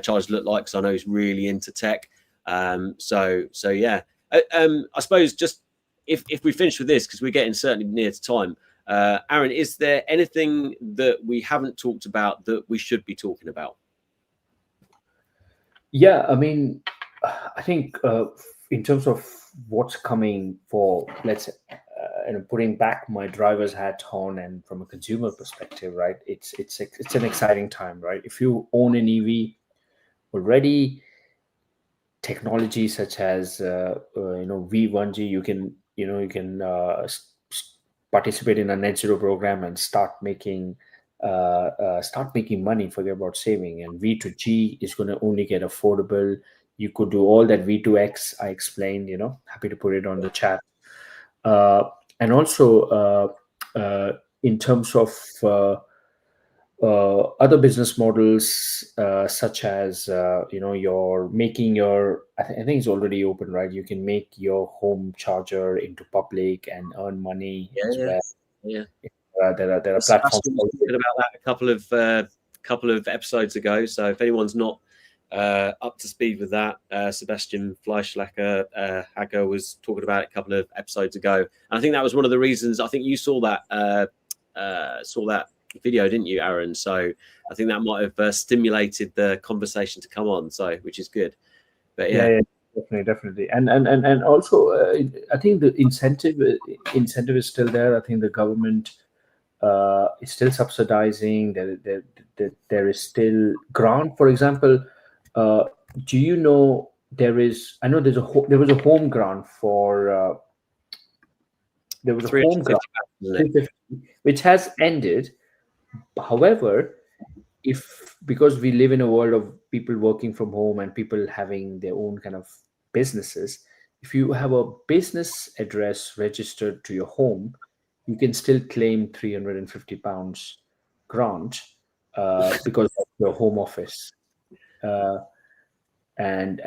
chargers look like. So I know he's really into tech. So yeah. I suppose just if we finish with this, because we're getting certainly near to time, Arun, is there anything that we haven't talked about that we should be talking about? Yeah, I mean, I think in terms of what's coming for, let's say, putting back my driver's hat on, and from a consumer perspective, right? It's an exciting time, right? If you own an EV already, technology such as V2G, you can participate in a net zero program and start making money. Forget about saving. And V2G is going to only get affordable. You could do all that V2X I explained. Happy to put it on the chat. And also in terms of other business models, such as you're making your, I think it's already open, right? You can make your home charger into public and earn money as well. Yeah. There are platforms. We talked about that a couple of episodes ago. So if anyone's not up to speed with that, Sebastian Fleischlacker Hacker was talking about it a couple of episodes ago, and I think that was one of the reasons. I think you saw that video, didn't you, Arun? So I think that might have stimulated the conversation to come on, so which is good. But yeah. Definitely, and also I think the incentive is still there. I think the government is still subsidizing. There is still grant. For example, do you know there is? I know there was a home grant for. There was a home grant, 350, which has ended. However, because we live in a world of people working from home and people having their own kind of businesses, if you have a business address registered to your home, you can still claim £350 grant because of your home office. And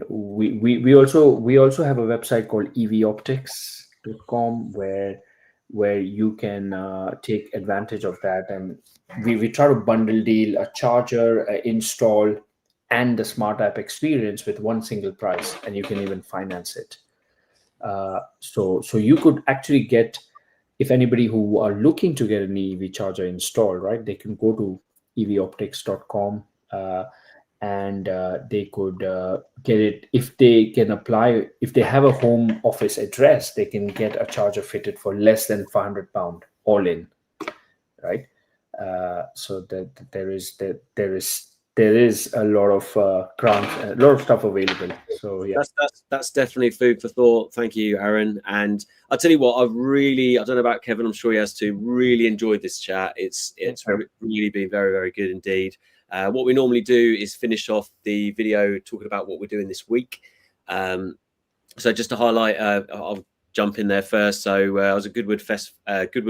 we also have a website called evoptics.com where you can take advantage of that, and we try to bundle deal a charger, install, and the smart app experience with one single price, and you can even finance it. So you could actually get, if anybody who are looking to get an EV charger installed, right, they can go to evoptics.com and they could get it. If they can apply, if they have a home office address, they can get a charger fitted for less than £500 all in, right? So that there is a lot of grants, a lot of stuff available. So yeah, that's definitely food for thought. Thank you, Arun. And I'll tell you what, I don't know about Kevin, I'm sure he has too, really enjoyed this chat. It's really been very, very good indeed. What we normally do is finish off the video talking about what we're doing this week. So just to highlight, I'll jump in there first. So I was at Goodwood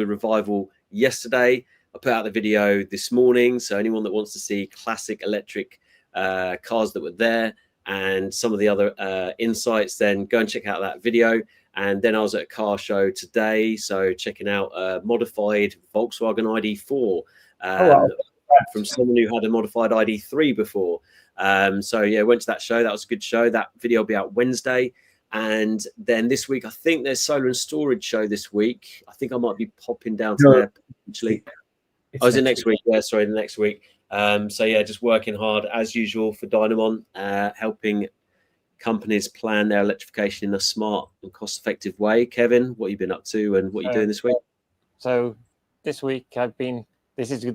Revival yesterday. I put out the video this morning. So anyone that wants to see classic electric cars that were there and some of the other insights, then go and check out that video. And then I was at a car show today, so checking out a modified Volkswagen ID4. From someone who had a modified ID3 before. So yeah, went to that show. That was a good show. That video will be out Wednesday. And then this week, I think there's solar and storage show this week. I think I might be popping down to there potentially. Is it next week? Yeah, sorry, the next week. So yeah, just working hard as usual for Dynamon, helping companies plan their electrification in a smart and cost-effective way. Kevin, what have you been up to and what are you doing this week? So this week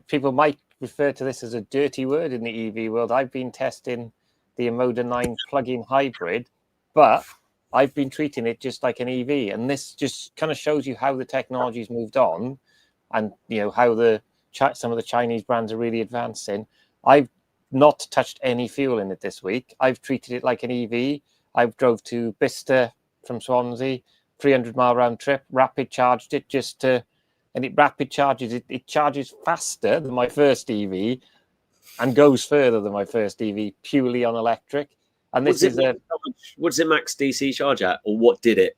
people might refer to this as a dirty word in the EV world. I've been testing the Emoda 9 plug-in hybrid, but I've been treating it just like an EV. And this just kind of shows you how the technology's moved on and, how some of the Chinese brands are really advancing. I've not touched any fuel in it this week. I've treated it like an EV. I've drove to Bicester from Swansea, 300-mile round trip, rapid charged it and it rapid charges. It charges faster than my first EV and goes further than my first EV purely on electric. And this is what does it max DC charge at, or what did it?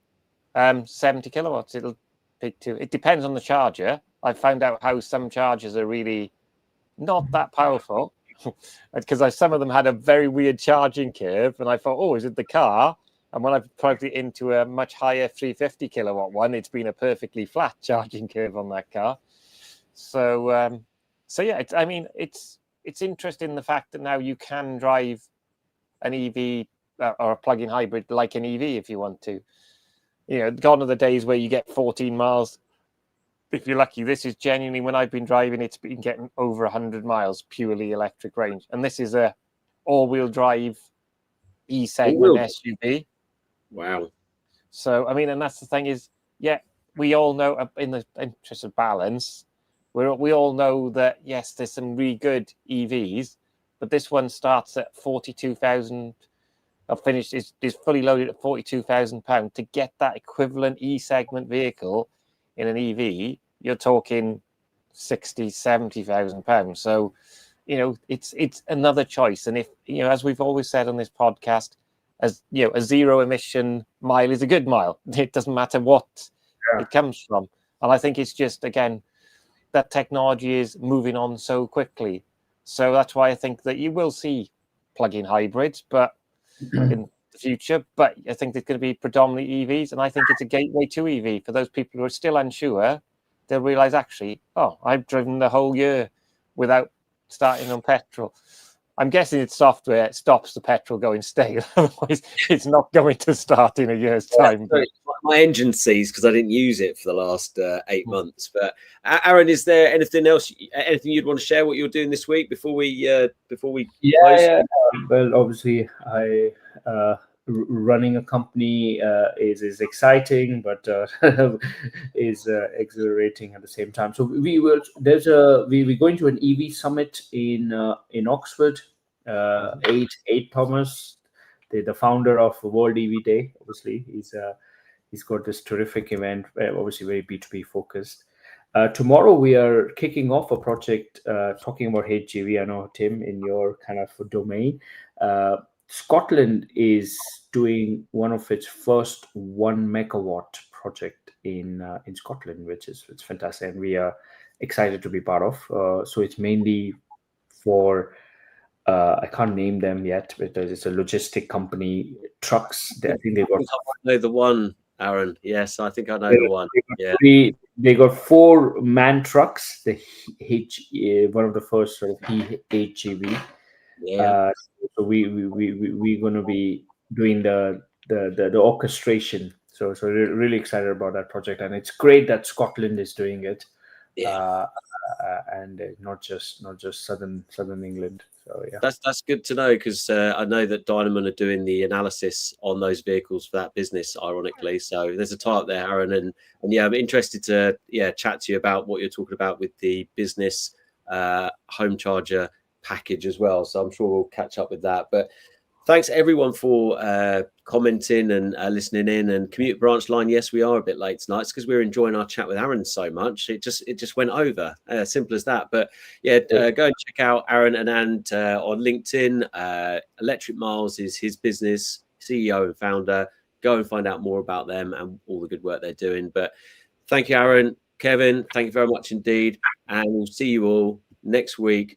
70 kilowatts. It'll pick to. It depends on the charger. I found out how some chargers are really not that powerful because some of them had a very weird charging curve, and I thought, oh, is it the car? And when I've plugged it into a much higher 350 kilowatt one, it's been a perfectly flat charging curve on that car. So yeah, it's interesting the fact that now you can drive an EV or a plug-in hybrid like an EV if you want to. Gone are the days where you get 14 miles. If you're lucky, this is genuinely, when I've been driving, it's been getting over 100 miles purely electric range. And this is a all-wheel drive E-segment SUV. Wow. So, and that's the thing is, yeah, we all know, in the interest of balance, we all know that, yes, there's some really good EVs, but this one starts at 42,000, finished, is fully loaded at £42,000. To get that equivalent E-segment vehicle in an EV, you're talking £60,000-70,000. So, it's another choice. And if, as we've always said on this podcast, as a zero emission mile is a good mile. It doesn't matter what it comes from. And I think it's just, again, that technology is moving on so quickly. So that's why I think that you will see plug-in hybrids, but in the future, but I think there's going to be predominantly EVs. And I think it's a gateway to EV for those people who are still unsure. They'll realize, actually, I've driven the whole year without starting on petrol. I'm guessing it's software that stops the petrol going stale. Otherwise, it's not going to start in a year's time. Sorry, my engine seized because I didn't use it for the last 8 months. But Aaron, is there anything else? Anything you'd want to share? What you're doing this week before we close? Yeah. Well, obviously, running a company is exciting, but is exhilarating at the same time. So we're going to an EV summit in Oxford. Eight Thomas, the founder of World EV Day, obviously he's got this terrific event, obviously very B2B focused. Tomorrow we are kicking off a project talking about HGV. I know, Tim, in your kind of domain, Scotland is doing one of its first 1 megawatt project in Scotland, which is fantastic, and we are excited to be part of. So it's mainly for I can't name them yet, because it's a logistic company. Trucks. I think they got. I know the one, Aaron. Yes, I think I know the one. Yeah. They got 4 man trucks. The one of the first sort of HGV. Yeah. So we're going to be doing the orchestration. So really excited about that project, and it's great that Scotland is doing it. Yeah. And not just southern England. So yeah, that's good to know, because I know that Dynaman are doing the analysis on those vehicles for that business, ironically. So there's a tie-up there, Aaron, and yeah, I'm interested to chat to you about what you're talking about with the business home charger package as well. So I'm sure we'll catch up with that. But thanks everyone for commenting and listening in. And Commute Branch Line, yes, we are a bit late tonight. It's because we're enjoying our chat with Aaron so much. It just went over. Simple as that. But yeah, go and check out Aaron and Anand on LinkedIn. Electric Miles is his business, CEO and founder. Go and find out more about them and all the good work they're doing. But thank you, Aaron. Kevin, thank you very much indeed. And we'll see you all next week